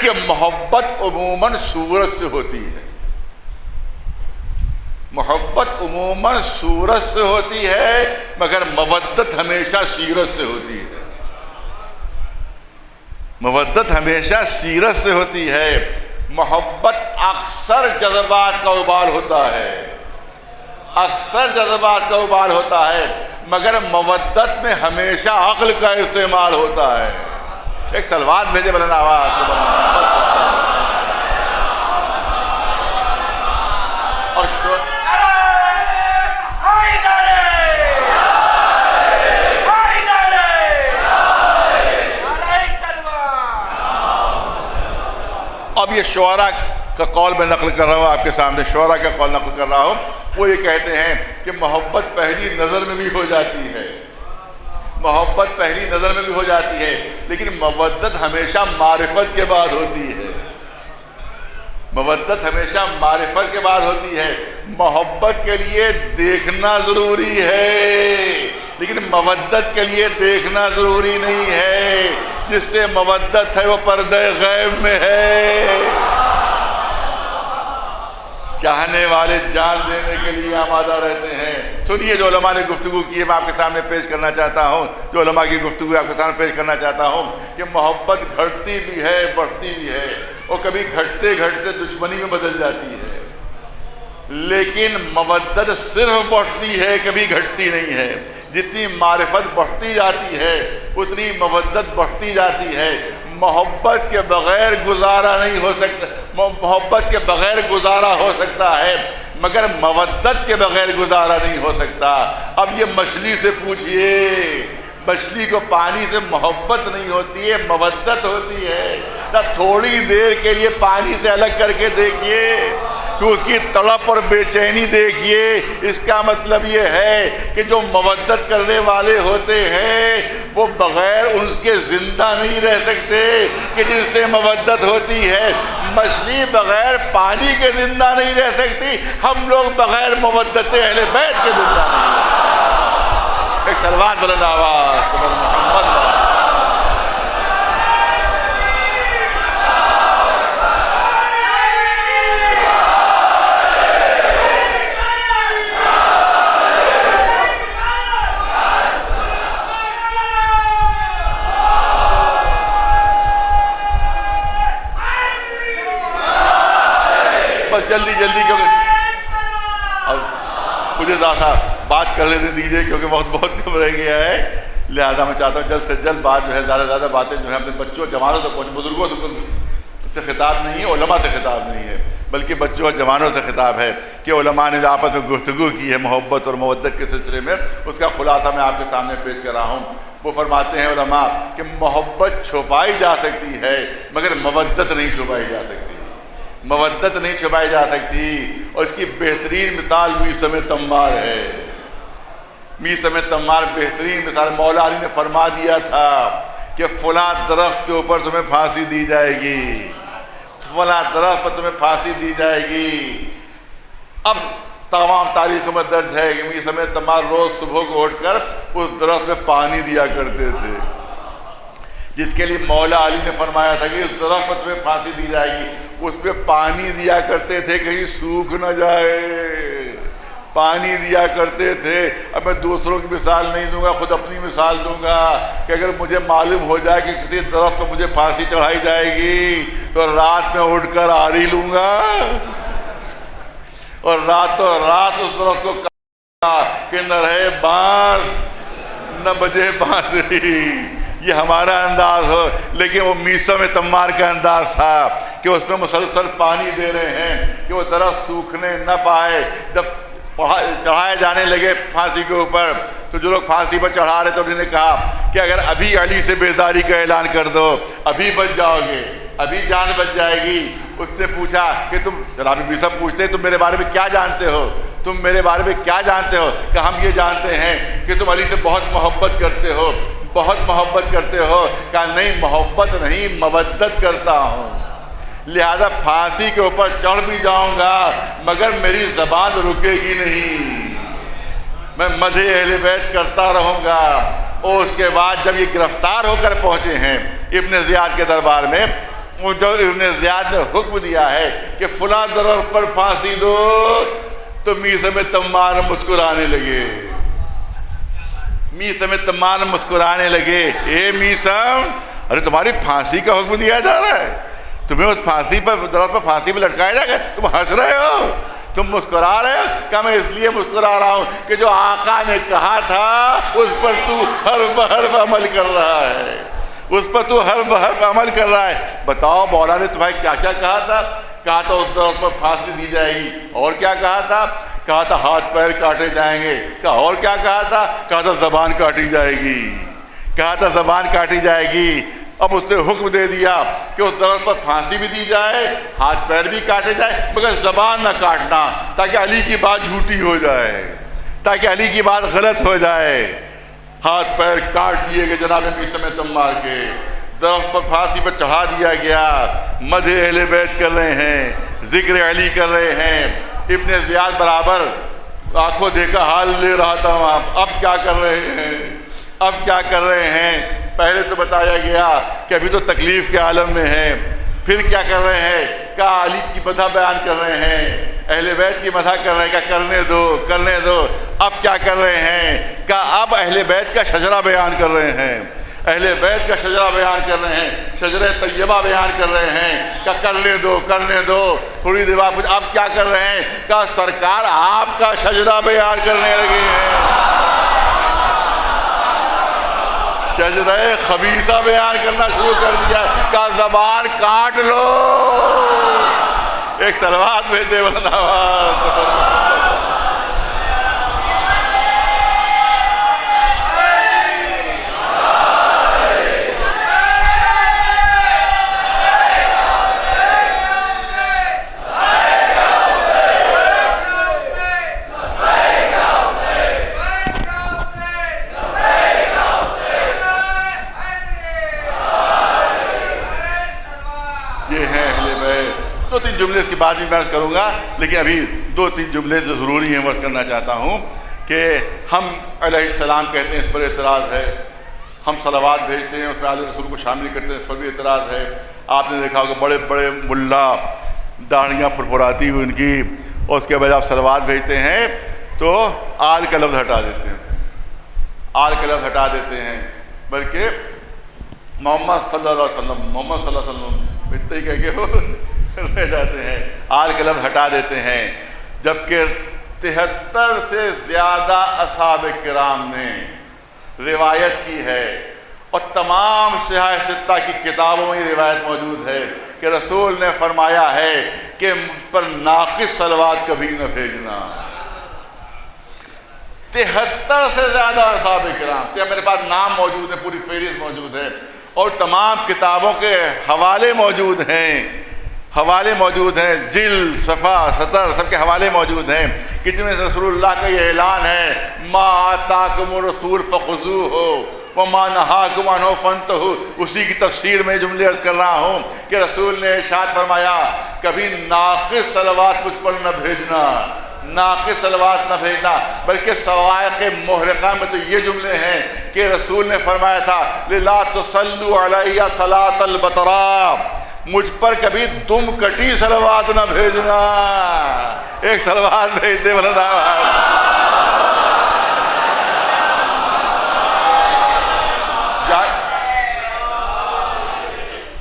کہ محبت عموماً صورت سے ہوتی ہے، محبت عموماً صورت سے ہوتی ہے مگر مودت ہمیشہ سیرت سے ہوتی ہے، مودت ہمیشہ سیرت سے ہوتی ہے۔ محبت اکثر جذبات کا ابال ہوتا ہے، اکثر جذبات کا ابال ہوتا ہے مگر مودت میں ہمیشہ عقل کا استعمال ہوتا ہے۔ ایک سلوات بھیجے بلند آواز سے اور اب یہ شعراء کا قول میں نقل کر رہا ہوں آپ کے سامنے، شعراء کا قول نقل کر رہا ہوں۔ وہ یہ کہتے ہیں کہ محبت پہلی نظر میں بھی ہو جاتی ہے، محبت پہلی نظر میں بھی ہو جاتی ہے لیکن مودت ہمیشہ معرفت کے بعد ہوتی ہے، مودت ہمیشہ معرفت کے بعد ہوتی ہے۔ محبت کے لیے دیکھنا ضروری ہے لیکن مودت کے لیے دیکھنا ضروری نہیں ہے، جس سے مودت ہے وہ پردہ غیب میں ہے۔ چاہنے والے جان دینے کے لیے آمادہ رہتے ہیں۔ سنیے جو علماء نے گفتگو کی ہے میں آپ کے سامنے پیش کرنا چاہتا ہوں، جو علماء کی گفتگو آپ کے سامنے پیش کرنا چاہتا ہوں کہ محبت گھٹتی بھی ہے بڑھتی بھی ہے، اور کبھی گھٹتے گھٹتے دشمنی میں بدل جاتی ہے، لیکن مودت صرف بڑھتی ہے کبھی گھٹتی نہیں ہے۔ جتنی معرفت بڑھتی جاتی ہے اتنی مودت بڑھتی جاتی ہے۔ محبت کے بغیر گزارا نہیں ہو سکتا، محبت کے بغیر گزارا ہو سکتا ہے مگر مودت کے بغیر گزارا نہیں ہو سکتا۔ اب یہ مچھلی سے پوچھئے، مچھلی کو پانی سے محبت نہیں ہوتی ہے مودت ہوتی ہے، نہ تھوڑی دیر کے لیے پانی سے الگ کر کے دیکھیے کہ اس کی تڑپ اور بے چینی دیکھیے۔ اس کا مطلب یہ ہے کہ جو مودت کرنے والے ہوتے ہیں وہ بغیر ان کے زندہ نہیں رہ سکتے کہ جس سے مودت ہوتی ہے۔ مچھلی بغیر پانی کے زندہ نہیں رہ سکتی، ہم لوگ بغیر مودت اہل بیت کے زندہ نہیں۔ ایک سلوات بلند آواز محمد۔ بس جلدی جلدی کیونکہ اب مجھے ذرا بات کر لینے دیجیے کیونکہ وقت بہت کم رہ گیا ہے، لہذا میں چاہتا ہوں جلد سے جلد بات جو ہے زیادہ زیادہ باتیں جو ہے اپنے بچوں جوانوں تک پہنچ، بزرگوں سے خطاب نہیں ہے، علماء سے خطاب نہیں ہے بلکہ بچوں اور جوانوں سے خطاب ہے کہ علماء نے جو آپس میں گفتگو کی ہے محبت اور مودت کے سلسلے میں، اس کا خلاصہ میں آپ کے سامنے پیش کر رہا ہوں۔ وہ فرماتے ہیں علماء کہ محبت چھپائی جا سکتی ہے مگر مودت نہیں چھپائی جا سکتی، مودت نہیں چھپائی جا سکتی، اور اس کی بہترین مثال میثم تمار ہے۔ میثم تمار بہترین مثال، مولا علی نے فرما دیا تھا کہ فلاں درخت کے اوپر تمہیں پھانسی دی جائے گی، فلاں درخت پر تمہیں پھانسی دی جائے گی۔ اب تمام تاریخ میں درج ہے کہ میثم تمار روز صبح کو اٹھ کر اس درخت میں پانی دیا کرتے تھے، جس کے لیے مولا علی نے فرمایا تھا کہ اس درخت پر تمہیں پھانسی دی جائے گی، اس پہ پانی دیا کرتے تھے کہیں سوکھ نہ جائے، پانی دیا کرتے تھے۔ اب میں دوسروں کی مثال نہیں دوں گا، خود اپنی مثال دوں گا کہ اگر مجھے معلوم ہو جائے کہ کسی درخت پر مجھے پھانسی چڑھائی جائے گی تو رات میں اٹھ کر آری لوں گا اور راتوں رات اس درخت کو کہا کہ نہ رہے بانس نہ بجے بانسری۔ یہ ہمارا انداز ہو، لیکن وہ میثم تمار کا انداز تھا کہ اس میں مسلسل پانی دے رہے ہیں کہ وہ درخت سوکھنے نہ پائے۔ جب چڑھائے جانے لگے پھانسی کے اوپر تو جو لوگ پھانسی پر چڑھا رہے تھے انہوں نے کہا کہ اگر ابھی علی سے بیزاری کا اعلان کر دو ابھی بچ جاؤ گے، ابھی جان بچ جائے گی۔ اس نے پوچھا کہ تم جناب بھی سب پوچھتے تم میرے بارے میں کیا جانتے ہو؟ تم میرے بارے میں کیا جانتے ہو؟ کہ ہم یہ جانتے ہیں کہ تم علی سے بہت محبت کرتے ہو، بہت محبت کرتے ہو۔ کہا نہیں، محبت نہیں، مودت کرتا ہوں، لہذا پھانسی کے اوپر چڑھ بھی جاؤں گا مگر میری زبان رکے گی نہیں، میں مدح اہل بیت کرتا رہوں گا۔ اور اس کے بعد جب یہ گرفتار ہو کر پہنچے ہیں ابن زیاد کے دربار میں، جو ابن زیاد نے حکم دیا ہے کہ فلاں درخت پر پھانسی دو، تو میثم تمار مسکرانے لگے، میثم تمار مسکرانے لگے۔ اے میثم، ارے تمہاری پھانسی کا حکم دیا جا رہا ہے، تمہیں اس پھانسی پر، درخت پر پھانسی پہ لٹکایا جائے گا، تم ہنس رہے ہو، تم مسکرا رہے ہو؟ کہ میں اس لیے مسکرا رہا ہوں کہ جو آقا نے کہا تھا اس پر تو ہر بحرف عمل کر رہا ہے، اس پر تو ہر بحرف عمل کر رہا ہے۔ بتاؤ مولا نے تمہیں کیا کیا کہا تھا؟ کہا تھا اس درخت پر پھانسی دی جائے گی، اور کیا کہا تھا؟ کہا تھا ہاتھ پیر کاٹے جائیں گے، کہا اور کیا کہا تھا؟ کہا تھا زبان کاٹی جائے گی، کہا تھا زبان کاٹی جائے گی۔ اب اس نے حکم دے دیا کہ اس درخت پر پھانسی بھی دی جائے، ہاتھ پیر بھی کاٹے جائے، مگر زبان نہ کاٹنا، تاکہ علی کی بات جھوٹی ہو جائے، تاکہ علی کی بات غلط ہو جائے۔ ہاتھ پیر کاٹ دیے گئے جناب میثم تمار کے، درخت پر پھانسی پر چڑھا دیا گیا، مدح اہل بیت کر رہے ہیں، ذکر علی کر رہے ہیں۔ ابن زیاد برابر آنکھوں دیکھا حال لے رہا تھا وہاں، اب کیا کر رہے ہیں، اب کیا کر رہے ہیں؟ پہلے تو بتایا گیا کہ ابھی تو تکلیف کے عالم میں ہیں، پھر کیا کر رہے ہیں؟ کہا علی کی مدح بیان کر رہے ہیں، اہل بیت کی مدح کر رہے ہیں، کہ کرنے دو کرنے دو۔ اب کیا کر رہے ہیں؟ کہا اب اہل بیت کا شجرہ بیان کر رہے ہیں، اہل بیت کا شجرہ بیان کر رہے ہیں، شجرہ طیبہ بیان کر رہے ہیں، کہ کرنے دو کرنے دو۔ تھوڑی دیر بعد اب کیا کر رہے ہیں؟ کہا سرکار آپ کا شجرہ بیان کرنے لگے ہیں، شجرہ خبیثہ بیان کرنا شروع کر دیا، کہا زبان کاٹ لو۔ ایک صلوات بھیجتے دو تین جملے اس کے بعد بھی میں عرض کروں گا، لیکن ابھی دو تین جملے جو ضروری ہیں وہ عرض کرنا چاہتا ہوں کہ ہم علیہ السلام کہتے ہیں، اس پر اعتراض ہے، ہم صلوات بھیجتے ہیں اس میں آل رسول کو شامل کرتے ہیں، اس پر بھی اعتراض ہے۔ آپ نے دیکھا ہوگا بڑے بڑے ملا داڑھیاں پھرپھراتی ہوئی ان کی، اور اس کے بعد آپ صلوات بھیجتے ہیں تو آل کا لفظ ہٹا دیتے ہیں، آل کا لفظ ہٹا دیتے ہیں، بلکہ محمد صلی اللہ علیہ وسلم، محمد صلی اللہ علیہ وسلم اتنے ہی کہہ کے وہ رہ جاتے ہیں، آل کا لفظ ہٹا دیتے ہیں۔ جبکہ 73 سے زیادہ اصحاب کرام نے روایت کی ہے، اور تمام صحاح ستہ کی کتابوں میں یہ روایت موجود ہے کہ رسول نے فرمایا ہے کہ مجھ پر ناقص صلوات کبھی نہ بھیجنا۔ 73 سے زیادہ اصحاب کرام، کہ میرے پاس نام موجود ہے، پوری فہرست موجود ہے، اور تمام کتابوں کے حوالے موجود ہیں، حوالے موجود ہیں، جلد، صفحہ، سطر، سب کے حوالے موجود ہیں کہ جن میں رسول اللہ کا یہ اعلان ہے، ما آتاکم الرسول فخذوہ وما نہاکم عنہ فانتہوا۔ اسی کی تفسیر میں جملے عرض کر رہا ہوں کہ رسول نے ارشاد فرمایا کبھی ناقص صلوات مجھ پر نہ بھیجنا، ناقص صلوات نہ بھیجنا۔ بلکہ صواعق محرقہ میں تو یہ جملے ہیں کہ رسول نے فرمایا تھا لا تصلوا علیہ صلاۃ البتراء، مجھ پر کبھی دم کٹی صلوات نہ بھیجنا۔ ایک صلوات بھیج دے بلند آواز۔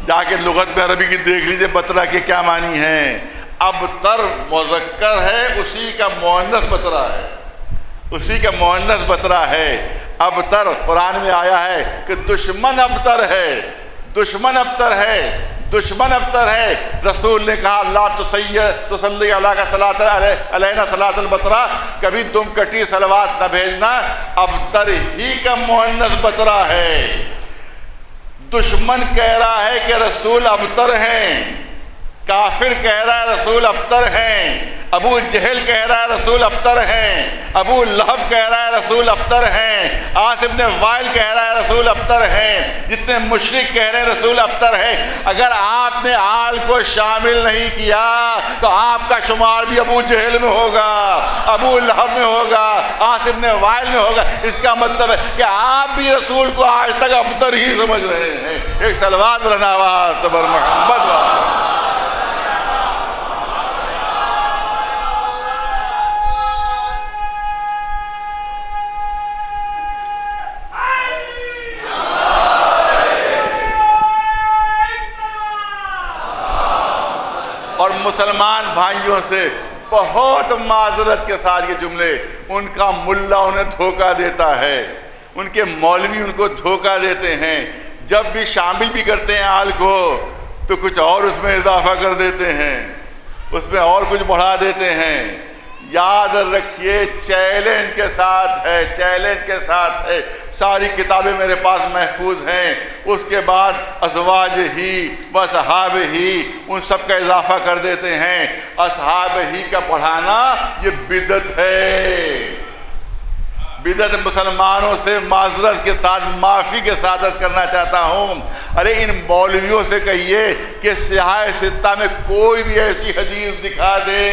جا کے لغت میں عربی کی دیکھ لیجئے بترا کے کیا معنی ہیں۔ ابتر مذکر ہے، اسی کا مؤنث بترا ہے، اسی کا مؤنث بترا ہے۔ ابتر قرآن میں آیا ہے کہ دشمن ابتر ہے، دشمن ابتر ہے، دشمن ابتر ہے۔ رسول نے کہا لا تصلی علینا صلاۃ البتراء، کبھی دم کٹی صلوات نہ بھیجنا۔ ابتر ہی کا مؤنث بترا ہے۔ دشمن کہہ رہا ہے کہ رسول ابتر ہیں، کافر کہہ رہا ہے رسول ابتر ہیں، ابو جہل کہہ رہا ہے رسول ابتر ہیں، ابو لہب کہہ رہا ہے رسول ابتر ہیں، عاص ابن وائل کہہ رہا ہے رسول ابتر ہیں، جتنے مشرک کہہ رہے ہیں رسول ابتر ہیں۔ اگر آپ نے آل کو شامل نہیں کیا تو آپ کا شمار بھی ابو جہل میں ہوگا، ابو لہب میں ہوگا، عاص ابن وائل میں ہوگا۔ اس کا مطلب ہے کہ آپ بھی رسول کو آج تک ابتر ہی سمجھ رہے ہیں۔ ایک صلوات بلند آواز تبر محمد والا۔ اور مسلمان بھائیوں سے بہت معذرت کے ساتھ یہ جملے، ان کا ملا انہیں دھوکہ دیتا ہے، ان کے مولوی ان کو دھوکہ دیتے ہیں، جب بھی شامل بھی کرتے ہیں آل کو تو کچھ اور اس میں اضافہ کر دیتے ہیں، اس میں اور کچھ بڑھا دیتے ہیں۔ یاد رکھیے چیلنج کے ساتھ ہے، چیلنج کے ساتھ ہے۔ ساری کتابیں میرے پاس محفوظ ہیں، اس کے بعد ازواج ہی و اصحاب ہی ان سب کا اضافہ کر دیتے ہیں۔ اصحاب ہی کا پڑھانا یہ بدعت ہے، بدعت۔ مسلمانوں سے معذرت کے ساتھ معافی کے ساتھ عرض کرنا چاہتا ہوں، ارے ان مولویوں سے کہیے کہ سیاہ ستہ میں کوئی بھی ایسی حدیث دکھا دے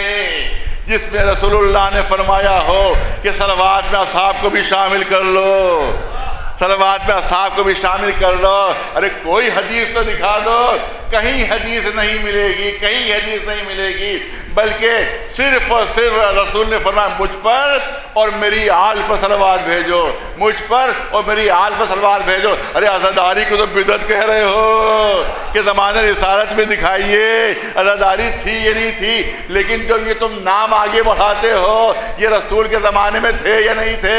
جس میں رسول اللہ نے فرمایا ہو کہ صلوات میں اصحاب کو بھی شامل کر لو، صلوات میں اصحاب کو بھی شامل کر لو۔ ارے کوئی حدیث تو دکھا دو۔ کہیں حدیث نہیں ملے گی، کہیں حدیث نہیں ملے گی، بلکہ صرف اور صرف رسول نے فرمایا مجھ پر اور میری آل پر صلوات بھیجو، مجھ پر اور میری آل پر صلوات بھیجو۔ ارے عزاداری کو تو بدعت کہہ رہے ہو کہ زمانہ رسالت میں دکھائیے عزاداری تھی یا نہیں تھی، لیکن جو یہ تم نام آگے بڑھاتے ہو یہ رسول کے زمانے میں تھے یا نہیں تھے؟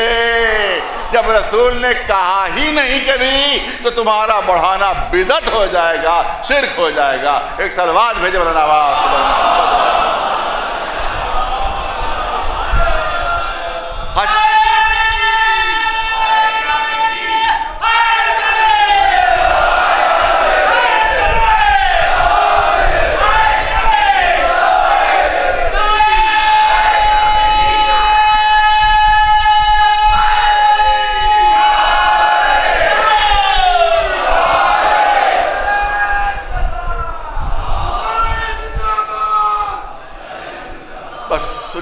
جب رسول نے کہا ہی نہیں کبھی تو تمہارا بڑھانا بدعت ہو جائے گا، شرک ہو جائے گا۔ ایک صلوات بھیجے بلند آواز۔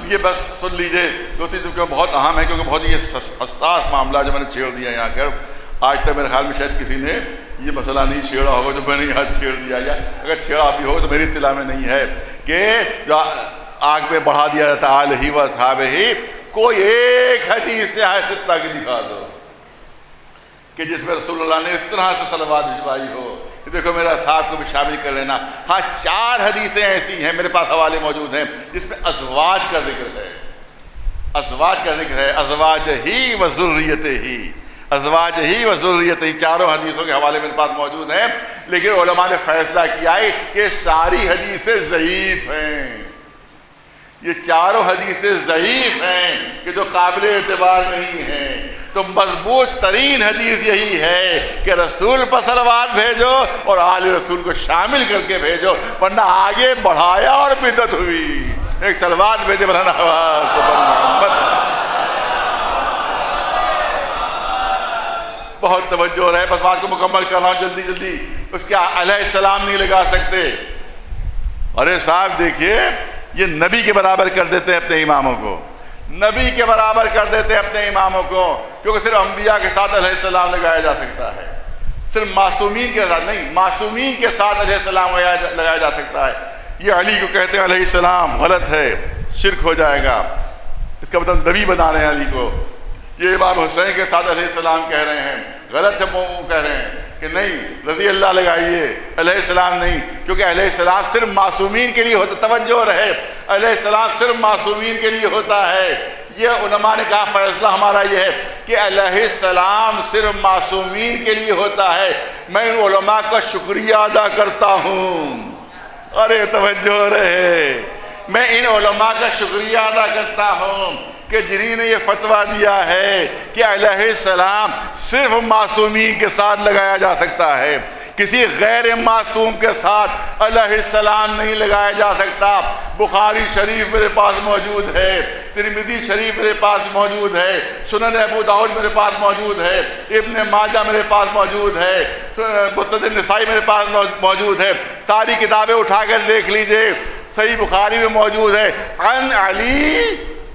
یہ بس سن لیجئے دو تین کیونکہ بہت اہم ہے، کیونکہ بہت یہ حساس معاملہ جو میں نے چھیڑ دیا یہاں کر۔ آج تک میرے خیال میں شاید کسی نے یہ مسئلہ نہیں چھیڑا ہوگا جو میں نے یہاں چھیڑ دیا، یا اگر چھیڑا بھی ہو تو میری اطلاع میں نہیں ہے کہ جو آگ پہ بڑھا دیا جاتا آل ہی و اصحاب ہی۔ کوئی ایک حدیث سے ستہ کی دکھا دو کہ جس میں رسول اللہ نے اس طرح سے صلوات بھجوائی ہو کہ دیکھو میرا اصحاب کو بھی شامل کر لینا۔ ہاں 4 حدیثیں ایسی ہیں میرے پاس حوالے موجود ہیں جس میں ازواج کا ذکر ہے، ازواج کا ذکر ہے، ازواج ہی و ذریت ہی، ازواج ہی و ذریت ہی، 4 حدیثوں کے حوالے میرے پاس موجود ہیں، لیکن علماء نے فیصلہ کیا ہے کہ ساری حدیثیں ضعیف ہیں، یہ 4 حدیثیں ضعیف ہیں کہ جو قابل اعتبار نہیں ہیں۔ تو مضبوط ترین حدیث یہی ہے کہ رسول پر صلوات بھیجو اور آل رسول کو شامل کر کے بھیجو، ورنہ آگے بڑھایا اور بدعت ہوئی۔ ایک صلوات بھیجے بلند آواز پر محمد۔ بہت توجہ رہے، بس بات کو مکمل کر رہا ہوں جلدی جلدی۔ اس کے علیہ السلام نہیں لگا سکتے۔ ارے صاحب دیکھیے یہ نبی کے برابر کر دیتے ہیں اپنے اماموں کو، نبی کے برابر کر دیتے ہیں اپنے اماموں کو، کیونکہ صرف انبیاء کے ساتھ علیہ السلام لگایا جا سکتا ہے، صرف معصومین کے ساتھ نہیں، معصومین کے ساتھ علیہ السلام لگایا جا سکتا ہے۔ یہ علی کو کہتے ہیں علیہ السلام، غلط ہے، شرک ہو جائے گا، اس کا مطلب نبی بنا رہے ہیں علی کو۔ یہ امام حسین کے ساتھ علیہ السلام کہہ رہے ہیں، غلط ہے، وہ کہہ رہے ہیں کہ نہیں رضی اللہ لگائیے، علیہ السلام نہیں، کیونکہ علیہ السلام صرف معصومین کے لیے ہوتا، توجہ رہے، علیہ السلام صرف معصومین کے لیے ہوتا ہے۔ یہ علماء نے کہا فیصلہ ہمارا یہ ہے کہ علیہ السلام صرف معصومین کے لیے ہوتا ہے۔ میں ان علماء کا شکریہ ادا کرتا ہوں، ارے توجہ رہے، میں ان علماء کا شکریہ ادا کرتا ہوں کہ جنہوں نے یہ فتویٰ دیا ہے کہ علیہ السلام صرف معصومین کے ساتھ لگایا جا سکتا ہے۔ کسی غیر معصوم کے ساتھ علیہ السلام نہیں لگایا جا سکتا۔ بخاری شریف میرے پاس موجود ہے، ترمذی شریف میرے پاس موجود ہے، سنن ابو داؤد میرے پاس موجود ہے، ابن ماجہ میرے پاس موجود ہے، مسند النسائی میرے پاس موجود ہے۔ ساری کتابیں اٹھا کر دیکھ لیجئے، صحیح بخاری میں موجود ہے عن علی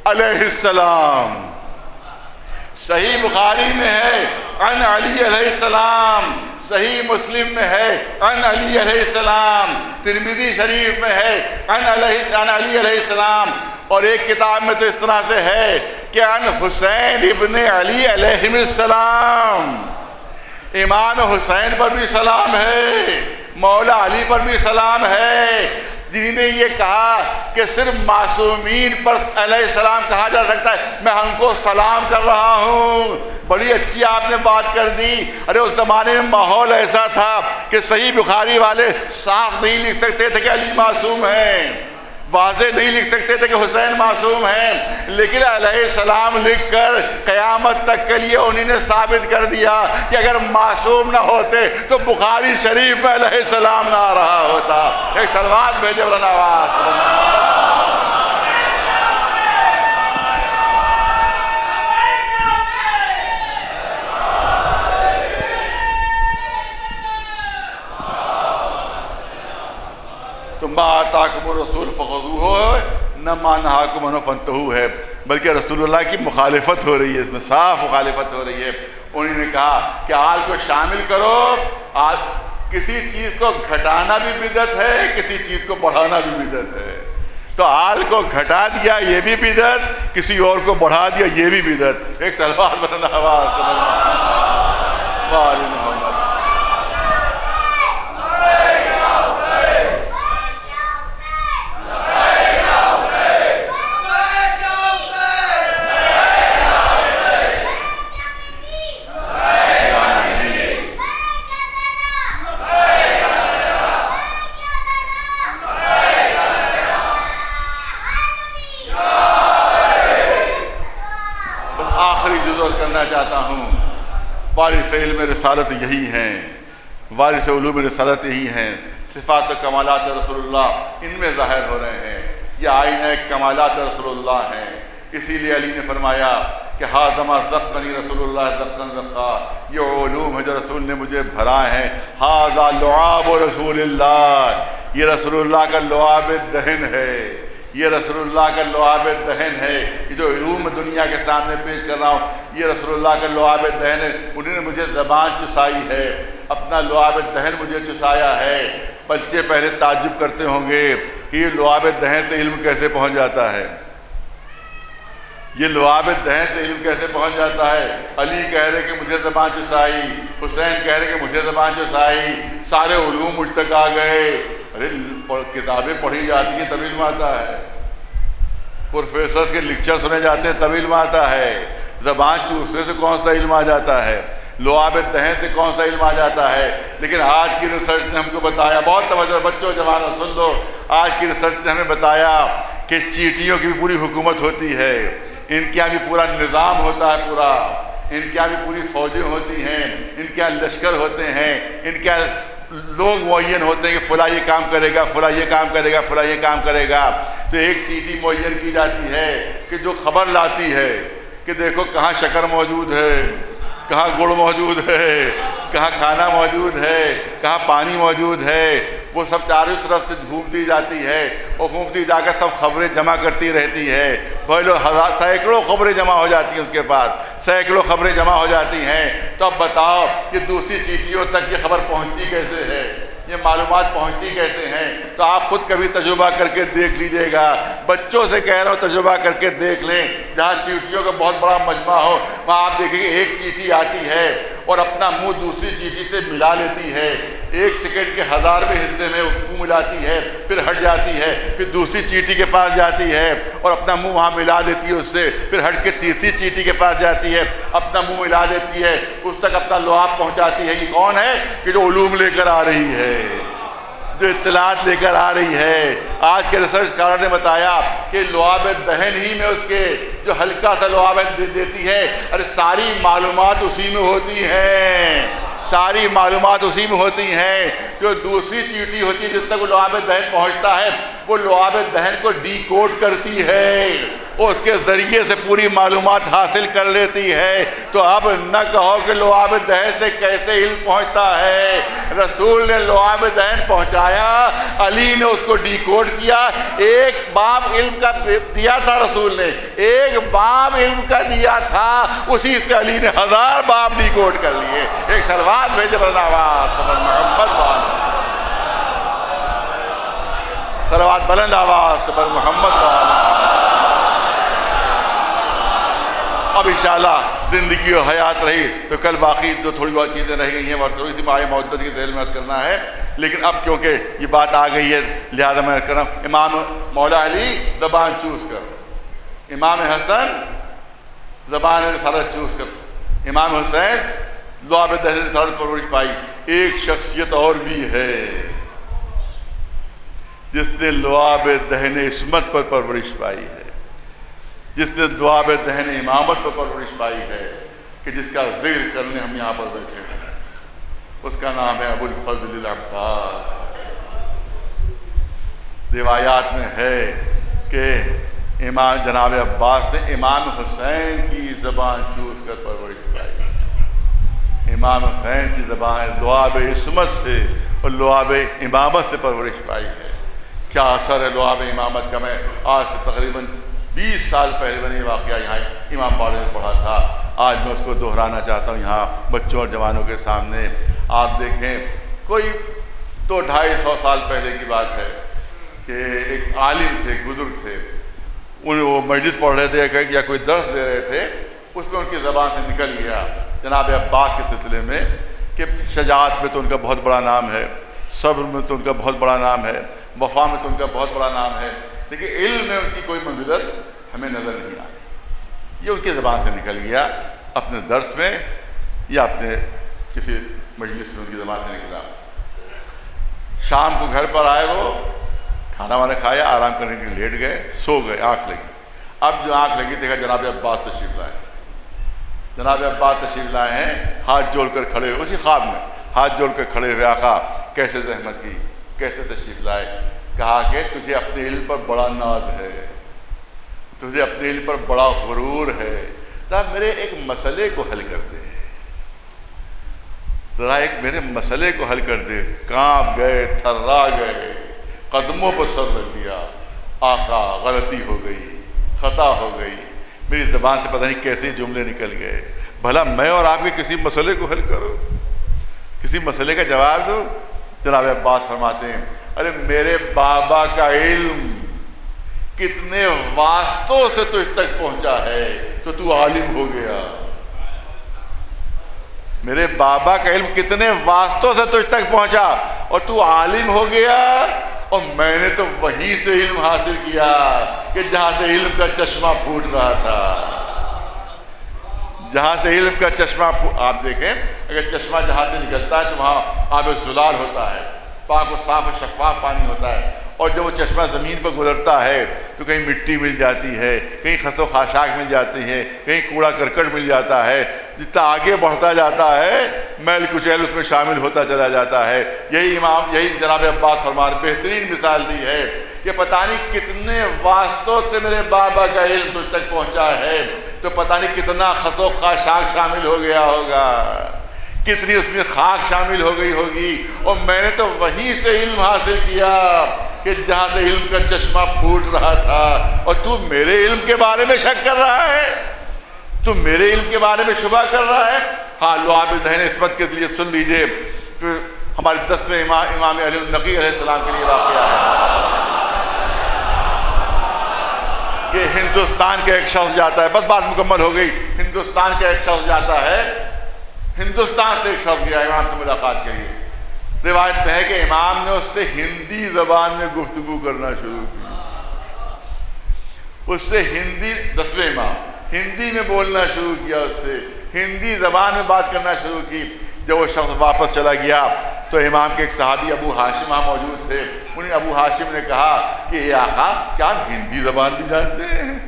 علیہ السلام، صحیح بخاری میں ہے عن علی علیہ السلام، صحیح مسلم میں ہے عن علی علیہ السلام، ترمذی شریف میں ہے عن علی علیہ السلام، اور ایک کتاب میں تو اس طرح سے ہے کہ عن حسین ابن علی علیہ السلام۔ امام حسین پر بھی سلام ہے، مولا علی پر بھی سلام ہے، جنہوں نے یہ کہا کہ صرف معصومین پر علیہ السلام کہا جا سکتا ہے، میں ہم کو سلام کر رہا ہوں۔ بڑی اچھی آپ نے بات کر دی۔ ارے اس زمانے میں ماحول ایسا تھا کہ صحیح بخاری والے صاف نہیں لکھ سکتے تھے کہ علی معصوم ہیں، واضح نہیں لکھ سکتے تھے کہ حسین معصوم ہیں، لیکن علیہ السلام لکھ کر قیامت تک کے لیے انہوں نے ثابت کر دیا کہ اگر معصوم نہ ہوتے تو بخاری شریف میں علیہ السلام نہ آ رہا ہوتا۔ ایک صلوات بھیجے ورنہ آواز۔ تو ما آتاکم الرسول فخذوہ ہے، نہ ما نہاکم عنہ فانتہوا ہے، بلکہ رسول اللہ کی مخالفت ہو رہی ہے، اس میں صاف مخالفت ہو رہی ہے۔ انہوں نے کہا کہ آل کو شامل کرو، کسی چیز کو گھٹانا بھی بدعت ہے، کسی چیز کو بڑھانا بھی بدعت ہے، تو آل کو گھٹا دیا یہ بھی بدعت، کسی اور کو بڑھا دیا یہ بھی بدعت۔ ایک صلوات بلند آواز محمد۔ چاہتا ہوں، وارث علم رسالت یہی ہیں، وارث علوم رسالت یہی ہیں، صفات و کمالات رسول اللہ ان میں ظاہر ہو رہے ہیں، یہ آئینہ کمالات رسول اللہ ہیں۔ اسی لیے علی نے فرمایا کہ ہاذما زقنی رسول اللہ زقن زقا، یہ علوم ہے جو رسول نے مجھے بھرائے ہیں، ہاذا لعاب رسول اللہ، یہ رسول اللہ کا لعاب دہن ہے، یہ رسول اللہ کا لعاب دہن ہے، یہ جو علوم دنیا کے سامنے پیش کر رہا ہوں یہ رسول اللہ کا لعاب دہن ہے۔ انہوں نے مجھے زبان چسائی ہے، اپنا لعاب دہن مجھے چسایا ہے۔ بچے پہلے تعجب کرتے ہوں گے کہ یہ لعاب دہن سے علم کیسے پہنچ جاتا ہے، یہ لعاب دہن سے علم کیسے پہنچ جاتا ہے۔ علی کہہ رہے کہ مجھے زبان چسائی، حسین کہہ رہے کہ مجھے زبان چسائی، سارے علوم مجھ تک آ گئے۔ ارے کتابیں پڑھی جاتی ہیں تب علم آتا ہے، پروفیسرز کے لیکچر سنے جاتے ہیں تب علم آتا ہے، زبان چوسنے سے کون سا علم آ جاتا ہے، لعاب دہن سے کون سا علم آ جاتا ہے۔ لیکن آج کی ریسرچ نے ہم کو بتایا، بہت توجہ بچوں جوانوں سن لو، آج کی ریسرچ نے ہمیں بتایا کہ چیٹیوں کی بھی پوری حکومت ہوتی ہے، ان کے یہاں بھی پورا نظام ہوتا ہے، پورا ان کے یہاں بھی پوری فوجیں ہوتی ہیں، ان کے یہاں لشکر ہوتے ہیں، ان کے یہاں لوگ معین ہوتے ہیں کہ فلاں یہ کام کرے گا، فلاں یہ کام کرے گا، فلاں یہ کام کرے گا۔ تو ایک چیٹی معین کی جاتی ہے کہ جو خبر لاتی ہے کہ دیکھو کہاں شکر موجود ہے، کہاں گڑ موجود ہے، کہاں کھانا موجود ہے، کہاں پانی موجود ہے، وہ سب چاروں طرف سے گھومتی جاتی ہے، اور گھومتی جا کر سب خبریں جمع کرتی رہتی ہے۔ پہلے سینکڑوں خبریں جمع ہو جاتی ہیں اس کے پاس، سینکڑوں خبریں جمع ہو جاتی ہیں۔ تو اب بتاؤ یہ دوسری چیٹیوں تک یہ خبر پہنچتی کیسے ہے، یہ معلومات پہنچتی کیسے ہیں؟ تو آپ خود کبھی تجربہ کر کے دیکھ لیجئے گا، بچوں سے کہہ رہا ہوں تجربہ کر کے دیکھ لیں، جہاں چیٹیوں کا بہت بڑا مجمع ہو وہاں آپ دیکھیں گے ایک چیٹی آتی ہے اور اپنا منہ دوسری چیٹی سے ملا لیتی ہے، 1 سیکنڈ کے 1000ویں حصے میں منہ ملاتی ہے، پھر ہٹ جاتی ہے، پھر دوسری چیٹی کے پاس جاتی ہے اور اپنا منہ وہاں ملا دیتی ہے اس سے، پھر ہٹ کے تیسری چیٹی کے پاس جاتی ہے، اپنا منہ ملا دیتی ہے، اس تک اپنا لعاب پہنچاتی ہے۔ یہ کون ہے کہ جو علوم لے کر آ رہی ہے، جو اطلاعات لے کر آ رہی ہے۔ آج کے ریسرچ کاروں نے بتایا کہ لعاب دہن ہی میں اس کے جو ہلکا سا لعاب دیتی ہے، ارے ساری معلومات اسی میں ہوتی ہیں، ساری معلومات اسی میں ہوتی ہیں. جو دوسری چیٹی ہوتی ہے جس تک وہ لعاب دہن پہنچتا ہے وہ لعاب دہن کو ڈی کوڈ کرتی ہے, اس کے ذریعے سے پوری معلومات حاصل کر لیتی ہے. تو اب نہ کہو کہ لعاب دہن سے کیسے علم پہنچتا ہے. رسول نے لعاب دہن پہنچایا, علی نے اس کو ڈی کوڈ کیا. ایک باب علم کا دیا تھا رسول نے, ایک باب علم کا دیا تھا, اسی سے علی نے 1000 باب ڈی کوڈ کر لیے. ایک سلوات بھیجے برناواز محمد والا, صلوات بلند آواز پر محمد والا. اب انشاءاللہ زندگی و حیات رہی تو کل باقی جو تھوڑی بہت چیزیں رہ گئی ہیں اور تھوڑی سی مائع معدت کی ذیل میں عرض کرنا ہے. لیکن اب کیونکہ یہ بات آ گئی ہے لہذا میں کر رہا ہوں. امام مولا علی زبان چوز کر, امام حسن زبان رسالت چوز کر, امام حسین لعاب دہن رسالت پرورش پائی. ایک شخصیت اور بھی ہے جس نے لعاب دہن عصمت پر پرورش پائی ہے, جس نے لعاب دہن امامت پر پرورش پائی ہے, کہ جس کا ذکر کرنے ہم یہاں پر بیٹھے ہیں. اس کا نام ہے ابو الفضل العباس. روایات میں ہے کہ امام جناب عباس نے امام حسین کی زبان چوز کر پرورش پائی. امام حسین کی زبان لعاب عصمت سے اور لعاب امامت سے پرورش پائی ہے. کیا اثر ہے لعاب امامت کا. میں آج سے تقریباً 20 سال پہلے میں نے یہ واقعہ یہاں امام باڑے میں پڑھا تھا. آج میں اس کو دہرانا چاہتا ہوں یہاں بچوں اور جوانوں کے سامنے. آپ دیکھیں کوئی 200-250 سال پہلے کی بات ہے کہ ایک عالم تھے, بزرگ تھے, وہ مجلس پڑھ رہے تھے یا کوئی درس دے رہے تھے. اس میں ان کی زبان سے نکل گیا جناب عباس کے سلسلے میں کہ شجاعت میں تو ان کا بہت بڑا نام ہے, صبر میں تو ان کا بہت بڑا نام ہے, وفا میں تو ان کا بہت بڑا نام ہے, لیکن علم میں ان کی کوئی منزلت ہمیں نظر نہیں آئی. یہ ان کی زبان سے نکل گیا اپنے درس میں یا اپنے کسی مجلس میں ان کی زبان سے نکلا. شام کو گھر پر آئے, وہ کھانا وانا کھایا, آرام کرنے کے لیے لیٹ گئے, سو گئے, آنکھ لگی. اب جو آنکھ لگی دیکھا جناب عباس تشریف لائے. جناب عباس تشریف لائے ہیں, ہاتھ جوڑ کر کھڑے ہوئے, اسی خواب میں ہاتھ جوڑ کر کھڑے ہوئے. آقا کیسے زحمت کی, کیسے تشریف لائے. کہا کہ تجھے اپنے علم پر بڑا ناز ہے, تجھے اپنے علم پر بڑا غرور ہے, ذرا میرے ایک مسئلے کو حل کر دے, ذرا ایک میرے مسئلے کو حل کر دے. کانپ گئے, تھرا گئے, قدموں پر سر رکھ دیا. آقا غلطی ہو گئی, خطا ہو گئی, میری زبان سے پتہ نہیں کیسے جملے نکل گئے. بھلا میں اور آپ کے کسی مسئلے کو حل کرو, کسی مسئلے کا جواب دو. جناب عباس فرماتے ہیں ارے میرے بابا کا علم کتنے واسطوں سے تجھ تک پہنچا ہے تو تو عالم ہو گیا. میرے بابا کا علم کتنے واسطوں سے تجھ تک پہنچا اور تو عالم ہو گیا. اور میں نے تو وہیں سے علم حاصل کیا کہ جہاں سے علم کا چشمہ پھوٹ رہا تھا, جہاں سے علم کا چشمہ آپ دیکھیں اگر چشمہ جہاں سے نکلتا ہے تو وہاں آب زلال ہوتا ہے, پاک و صاف و شفاف پانی ہوتا ہے. اور جب وہ چشمہ زمین پر گزرتا ہے تو کہیں مٹی مل جاتی ہے, کہیں خس و خاشاک مل جاتی ہے, کہیں کوڑا کرکٹ مل جاتا ہے. جتنا آگے بڑھتا جاتا ہے میل کچیل اس میں شامل ہوتا چلا جاتا ہے. یہی جناب عباس فرمان بہترین مثال دی ہے کہ پتہ نہیں کتنے واسطوں سے میرے بابا کا علم تجھ تک پہنچا ہے تو پتہ نہیں کتنا خس و خاشاک شامل ہو گیا ہوگا, کتنی اس میں خاک شامل ہو گئی ہوگی. اور میں نے تو وہیں سے علم حاصل کیا کہ جہاں سے علم کا چشمہ پھوٹ رہا تھا. اور تو میرے علم کے بارے میں شک کر رہا ہے, تو میرے علم کے بارے میں شبہ کر رہا ہے. ہاں لعاب دہن عصمت کے لیے سن لیجئے ہمارے 10ویں امام علی النقی علیہ السلام کے لیے واقعہ ہے کہ ہندوستان کا ایک شخص جاتا ہے, بس بات مکمل ہو گئی. ہندوستان کا ایک شخص جاتا ہے, ہندوستان سے ایک شخص گیا امام سے ملاقات کے لیے. روایت میں ہے کہ امام نے اس سے ہندی زبان میں گفتگو کرنا شروع کی. اس سے ہندی 10ویں امام ہندی میں بولنا شروع کیا, اس سے ہندی زبان میں بات کرنا شروع کی. جب وہ شخص واپس چلا گیا تو امام کے ایک صحابی ابو ہاشم وہاں موجود تھے. انہیں ابو ہاشم نے کہا کہ اے آقا کیا آپ ہندی زبان بھی جانتے ہیں,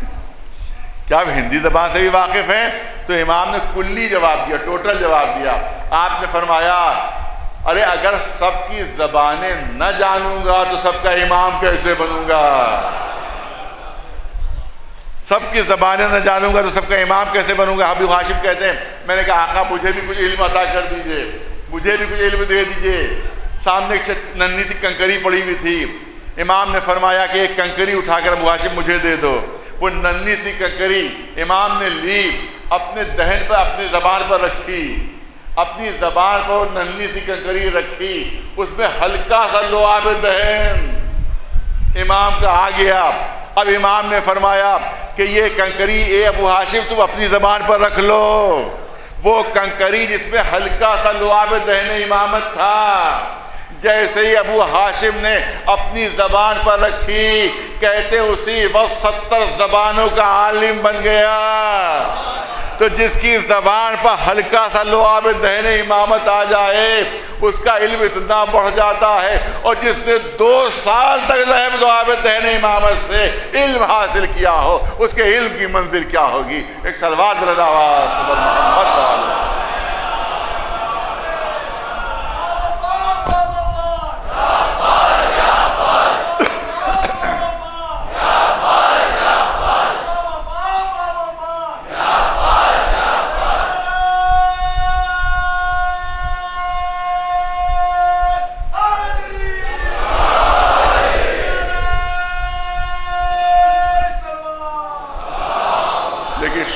کیا آپ ہندی زبان سے بھی واقف ہیں؟ تو امام نے کلی جواب دیا، ٹوٹل جواب دیا. آپ نے فرمایا ارے اگر سب کی زبانیں نہ جانوں گا تو سب کا امام کیسے بنوں گا؟ سب کی زبانیں نہ جانوں گا تو سب کا امام کیسے بنوں گا؟ ابو ہاشم کہتے ہیں میں نے کہا آقا مجھے بھی کچھ علم عطا کر دیجئے، مجھے بھی کچھ علم دے دیجئے. سامنے ایک ننھی سی کنکری پڑی ہوئی تھی. امام نے فرمایا کہ ایک کنکری اٹھا کر ابو ہاشم مجھے دے دو. وہ ننھی سی کنکری امام نے لی، اپنے دہن پر اپنی زبان پر رکھی، اپنی زبان پر ننھی سی کنکری رکھی، اس میں ہلکا سا لعاب دہن امام کا آ گیا. اب امام نے فرمایا کہ یہ کنکری اے ابو ہاشم تم اپنی زبان پر رکھ لو. وہ کنکری جس میں ہلکا سا لعاب دہن امامت تھا، جیسے ہی ابو ہاشم نے اپنی زبان پر رکھی، کہتے اسی وقت 70 زبانوں کا عالم بن گیا. تو جس کی زبان پر ہلکا سا لعاب دہن امامت آ جائے اس کا علم اتنا بڑھ جاتا ہے، اور جس نے 2 سال تک لعاب دہن امامت سے علم حاصل کیا ہو اس کے علم کی منزل کیا ہوگی؟ ایک صلوات بلند آواز محمد والے.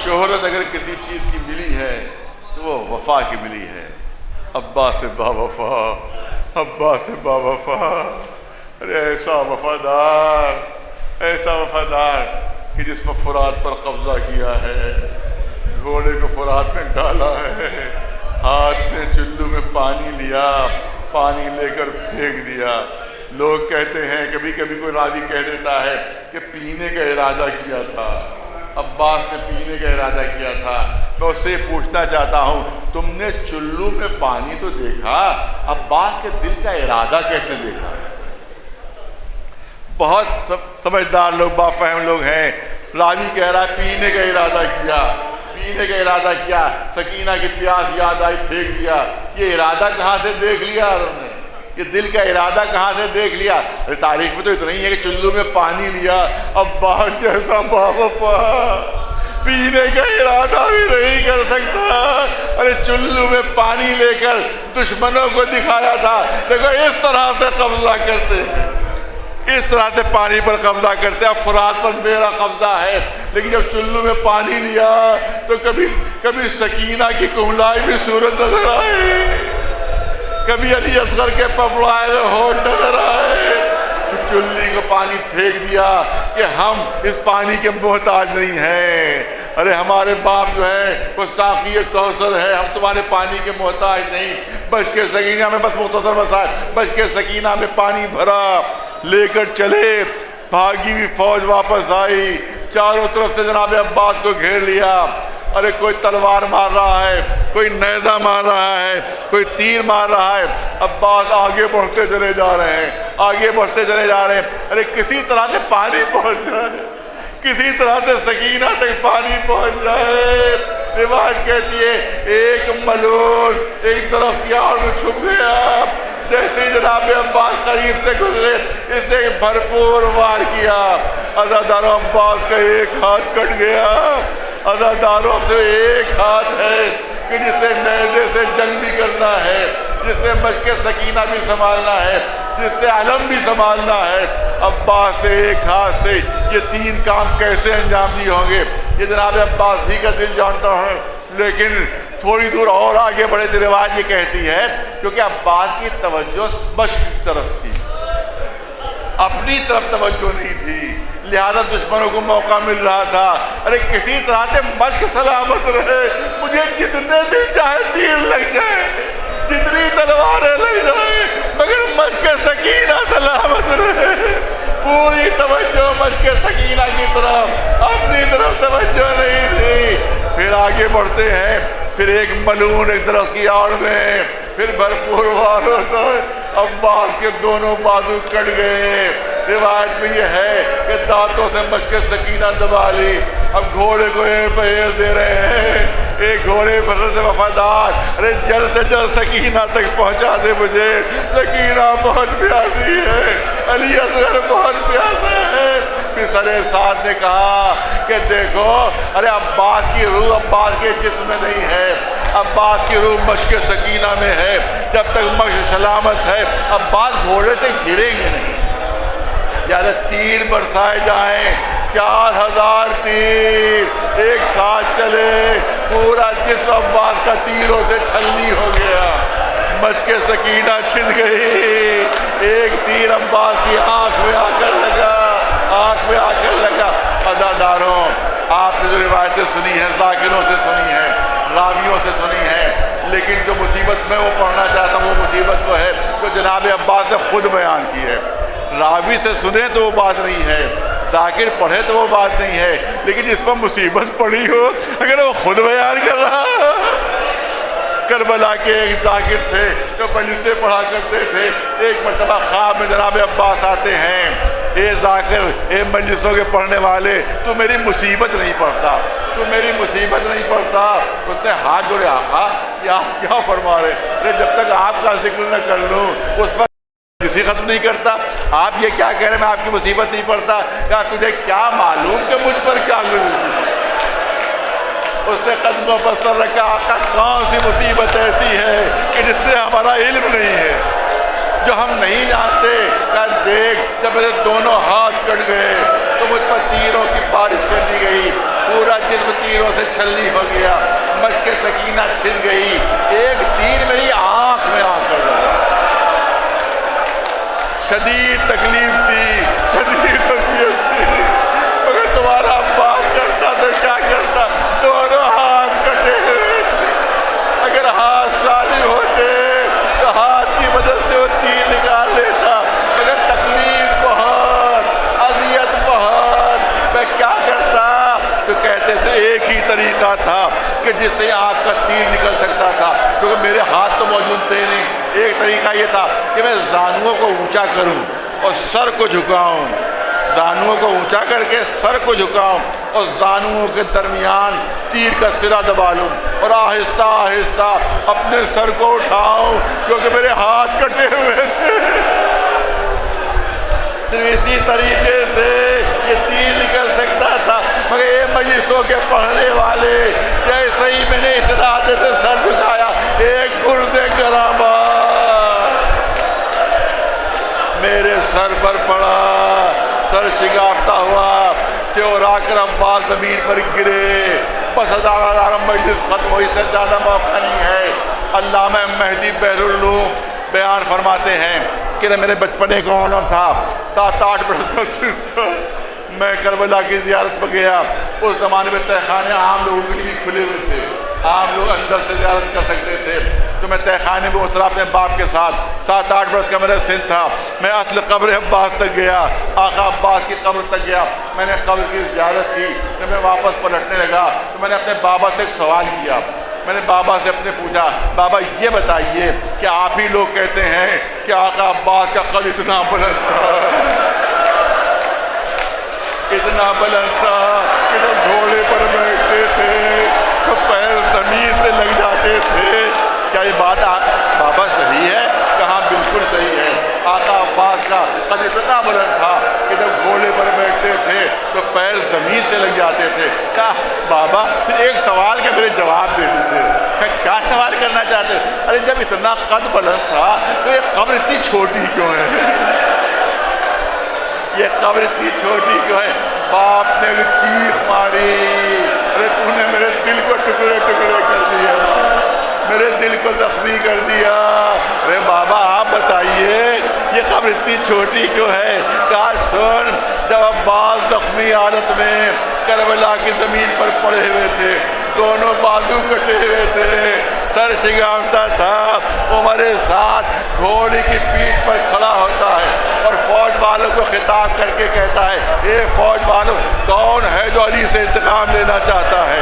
شہرت اگر کسی چیز کی ملی ہے تو وہ وفا کی ملی ہے. عباس با وفا، عباس با وفا. ارے ایسا وفادار، ایسا وفادار کہ جس پر فرات پر قبضہ کیا ہے، گھوڑے کو فرات میں ڈالا ہے، ہاتھ میں چلو میں پانی لیا، پانی لے کر پھینک دیا. لوگ کہتے ہیں، کبھی کبھی کوئی راوی کہہ دیتا ہے کہ پینے کا ارادہ کیا تھا، عباس نے پینے کا ارادہ کیا تھا. میں اس سے پوچھنا چاہتا ہوں تم نے چلو میں پانی تو دیکھا، عباس کے دل کا ارادہ کیسے دیکھا؟ بہت سمجھدار لوگ، بافہم لوگ ہیں. راوی کہہ رہا ہے پینے کا ارادہ کیا، پینے کا ارادہ کیا، سکینہ کی پیاس یاد آئی پھینک دیا. یہ ارادہ کہاں سے دیکھ لیا انہوں نے؟ یہ دل کا ارادہ کہاں سے دیکھ لیا؟ تاریخ میں تو اتنا ہی ہے کہ چلو میں پانی لیا. عباس جیسا باوفا پینے کا ارادہ بھی نہیں کر سکتا. ارے چلو میں پانی لے کر دشمنوں کو دکھایا تھا، دیکھو اس طرح سے قبضہ کرتے ہیں، اس طرح سے پانی پر قبضہ کرتے ہیں. اب فرات پر میرا قبضہ ہے، لیکن جب چلو میں پانی لیا تو کبھی سکینہ کی کملائی بھی صورت نظر آئی، کبھی علی اصغر کے پپڑائے ہوئے ہونٹ نظر آئے. چلی کو پانی پھینک دیا کہ ہم اس پانی کے محتاج نہیں ہیں. ارے ہمارے باپ جو ہے وہ ساقی کوثر ہے، ہم تمہارے پانی کے محتاج نہیں. بچ کے سکینہ میں، بس مختصر مسائل، بچ کے سکینہ میں پانی بھرا، لے کر چلے. بھاگی ہوئی فوج واپس آئی، چاروں طرف سے جناب عباس کو گھیر لیا. ارے کوئی تلوار مار رہا ہے، کوئی نیزہ مار رہا ہے، کوئی تیر مار رہا ہے. عباس آگے بڑھتے چلے جا رہے ہیں، آگے بڑھتے چلے جا رہے ہیں. ارے کسی طرح سے پانی پہنچ جائے، کسی طرح سے سکینہ تک پانی پہنچ جائے. روایت کہتی ہے ایک ملول ایک درخت کی آڑ میں چھپ گیا. جیسے ہی جناب عباس قریب سے گزرے اس نے بھرپور وار کیا. عزاداروں عباس کا ایک ہاتھ کٹ گیا. عزاداروں سے ایک ہاتھ ہے کہ جس سے نیزے سے جنگ بھی کرنا ہے، جس سے مشق سکینہ بھی سنبھالنا ہے، جس سے علم بھی سنبھالنا ہے. عباس سے ایک ہاتھ سے یہ 3 کام کیسے انجام دیے ہوں گے یہ جناب عباس ہی کا دل جانتا ہے. لیکن تھوڑی دور اور آگے بڑھے تو روایت یہ کہتی ہے کیونکہ عباس کی توجہ مشق کی طرف تھی، اپنی طرف توجہ نہیں تھی، لہذا دشمنوں کو موقع مل رہا تھا. ارے کسی طرح سے مشق سلامت رہے، مجھے جتنے دل چاہے تیر لگ جائے، جتنی تلواریں لگ جائیں، مگر مشق سکینہ سلامت رہے. پوری توجہ مشق سکینہ کی طرف، اپنی طرف توجہ نہیں تھی. پھر آگے بڑھتے ہیں، پھر ایک ملون ایک درخت کی آڑ میں، پھر بھرپور وار ہوتا ہے. عباس کے دونوں بازو کٹ گئے. روایت میں یہ ہے کہ دانتوں سے مشق سکینہ دبا لی. اب گھوڑے کو ایر پہ ایر دے رہے ہیں. ایک گھوڑے پر سے وفادار، ارے جلد سے جلد سکینہ تک پہنچا دے مجھے، سکینہ بہت پیاری ہے، علی اصغر بہت پیارا ہے۔ پھر سرے سعد نے کہا کہ دیکھو، ارے عباس کی روح عباس کے جسم میں نہیں ہے، عباس کی روح مشک سکینہ میں ہے، جب تک مشک سلامت ہے عباس گھوڑے سے گریں گے نہیں۔ یعنی تیر برسائے جائیں، 4000 تیر ایک ساتھ چلے، پورا جسم عباس کا تیروں سے چھلنی ہو گیا، مشک سکینہ چھن گئی، ایک تیر عباس کی آنکھ میں آ کر لگا، آنکھ میں آ کر لگا۔ عزاداروں، آپ نے جو روایتیں سنی ہیں ذاکروں سے سنی ہیں، راویوں سے سنی ہیں، لیکن جو مصیبت میں وہ پڑھنا چاہتا ہوں وہ مصیبت وہ ہے جو جناب عباس نے خود بیان کی ہے۔ راوی سے سنے تو وہ بات نہیں ہے، ذاکر پڑھے تو وہ بات نہیں ہے، لیکن جس پر مصیبت پڑی ہو اگر وہ خود بیان کر رہا۔ کربلا کے ایک ذاکر تھے جو مجلسیں پڑھا کرتے تھے، ایک مرتبہ خواب میں جناب عباس آتے ہیں، اے ذاکر، اے مجلسوں کے پڑھنے والے، تو میری مصیبت نہیں پڑھتا، تو میری مصیبت نہیں پڑھتا۔ اس نے ہاتھ جوڑے، آقا یہ آپ کیا فرما رہے؟ ارے جب تک آپ کا ذکر نہ کر لوں اس وقت کسی ختم نہیں کرتا، آپ یہ کیا کہہ رہے میں آپ کی مصیبت نہیں پڑھتا؟ کہا تجھے کیا معلوم کہ مجھ پر کیا گزری؟ اس نے قدموں پر سر رکھا، آقا کون سی مصیبت ایسی ہے کہ جس سے ہمارا علم نہیں ہے، جو ہم نہیں جانتے؟ کہا دیکھ، جب میرے دونوں ہاتھ کٹ گئے تو مجھ پر تیروں کی بارش کر دی گئی، پورا جسم تیروں سے چھلنی ہو گیا، مشک سکینہ چھن گئی، ایک تیر میری آنکھ میں آ کر لگا۔ شدید تکلیف تھی، شدید اذیت تھی، مگر تمہارا عباس کرتا تو کیا کرتا؟ دونوں ہاتھ کٹے ہوئے تھے، اگر ہاتھ سالم ہوتے تو ہاتھ کی مدد سے وہ تیر نکال لیتا، مگر تکلیف بہت، اذیت بہت، میں کیا کرتا؟ تو کہتے تھے ایک ہی طریقہ تھا کہ جس سے آنکھ کا تیر نکل سکتا تھا، کیونکہ میرے ہاتھ تو موجود تھے نہیں۔ ایک طریقہ یہ تھا کہ میں زانوؤں کو اونچا کروں اور سر کو جھکاؤں، زانوؤں کو اونچا کر کے سر کو جھکاؤں اور زانوؤں کے درمیان تیر کا سرا دبا لوں اور آہستہ آہستہ اپنے سر کو اٹھاؤں، کیونکہ میرے ہاتھ کٹے ہوئے تھے۔ صرف اسی طریقے سے یہ تیر نکل سکتا تھا، مگر یہ مجلسوں کے پڑھنے والے جیسے ہی میں نے اس ارادے سے سر جھکایا، ایک گرد کرامہ میرے سر پر پڑا، سر شگافتہ ہوا کہ اور آ کر عباس زمین پر گرے۔ بس ہزارہ مجلس ختم ہوئی سے زیادہ موقع نہیں ہے۔ علامہ مہدی بحر العلوم بیان فرماتے ہیں کہ میرے بچپن ایک عمر تھا، 7-8 برس کا صرف تھا، میں کربلا کی زیارت پر گیا۔ اس زمانے میں تہہ خانے عام لوگوں کے لیے کھلے ہوئے تھے، عام لوگ اندر سے زیارت کر سکتے تھے، تو میں تہہ خانے میں اترا اپنے باپ کے ساتھ، 7-8 برس کا میرا سن تھا۔ میں اصل قبر عباس تک گیا، آقا عباس کی قبر تک گیا، میں نے قبر کی زیارت کی۔ جب میں واپس پلٹنے لگا تو میں نے اپنے بابا سے ایک سوال کیا، میں نے بابا سے اپنے پوچھا، بابا یہ بتائیے کہ آپ ہی لوگ کہتے ہیں کہ آقا عباس کا قد اتنا بلند تھا، اتنا بلند تھا کہ جب گھوڑے پر بیٹھتے تھے تو پیر زمین سے لگ جاتے تھے، کیا یہ بات بابا صحیح ہے؟ کہاں بالکل صحیح ہے، آقا عباس کا قد اتنا بلند تھا کہ جب گھوڑے پر بیٹھتے تھے تو پیر زمین سے لگ جاتے تھے۔ کہا بابا پھر ایک سوال کے میرے جواب دے دیتے۔ کیا سوال کرنا چاہتے؟ ارے جب اتنا قد بلند تھا تو یہ قبر اتنی چھوٹی کیوں ہے؟ یہ قبر اتنی چھوٹی کیوں ہے؟ باپ نے چیخ ماری، ارے تو نے میرے دل کو ٹکڑے ٹکڑے کر دیا، میرے دل کو زخمی کر دیا۔ ارے بابا آپ بتائیے یہ قبر اتنی چھوٹی کیوں ہے؟ کہا سن، جب عباس زخمی حالت میں کربلا کی زمین پر پڑے ہوئے تھے، دونوں بازو کٹے ہوئے تھے، سر شگافتہ تھا، وہ ہمارے ساتھ گھوڑے کی پیٹھ پر کھڑا ہوتا ہے اور فوج والوں کو خطاب کر کے کہتا ہے، اے فوج والوں، کون ہے جو علی سے انتقام لینا چاہتا ہے؟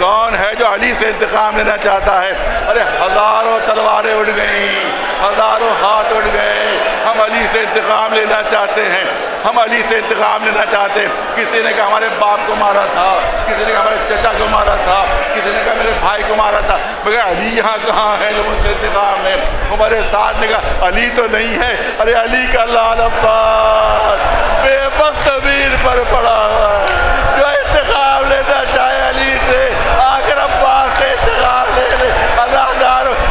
کون ہے جو علی سے انتقام لینا چاہتا ہے؟ ارے ہزاروں تلواریں اٹھ گئیں، ہزاروں ہاتھ اٹھ گئے، ہم علی سے انتقام لینا چاہتے ہیں، ہم علی سے انتقام لینا چاہتے ہیں۔ کسی نے کہا ہمارے باپ کو مارا تھا، کسی نے کہا ہمارے چچا کو مارا تھا، کسی نے کہا میرے بھائی کو مارا تھا، مگر علی یہاں کہاں ہے جو مجھ سے انتقام ہے؟ ہمارے ساتھ نے کہا علی تو نہیں ہے، ارے علی کا لال عباس بے وقت امیر پر پڑا ہوا ہے، جو انتقام لینا چاہے علی سے آ کر عباس سے انتقام لے لے۔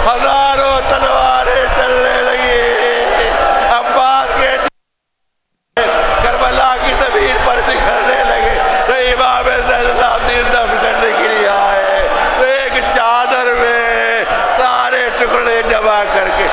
ہزاروں تلواریں چلنے لگی، عباس کے کربلا کی زمین پر بکھرنے لگے۔ تو امام زین العابدین دفن کرنے کے لیے آئے تو ایک چادر میں سارے ٹکڑے جمع کر کے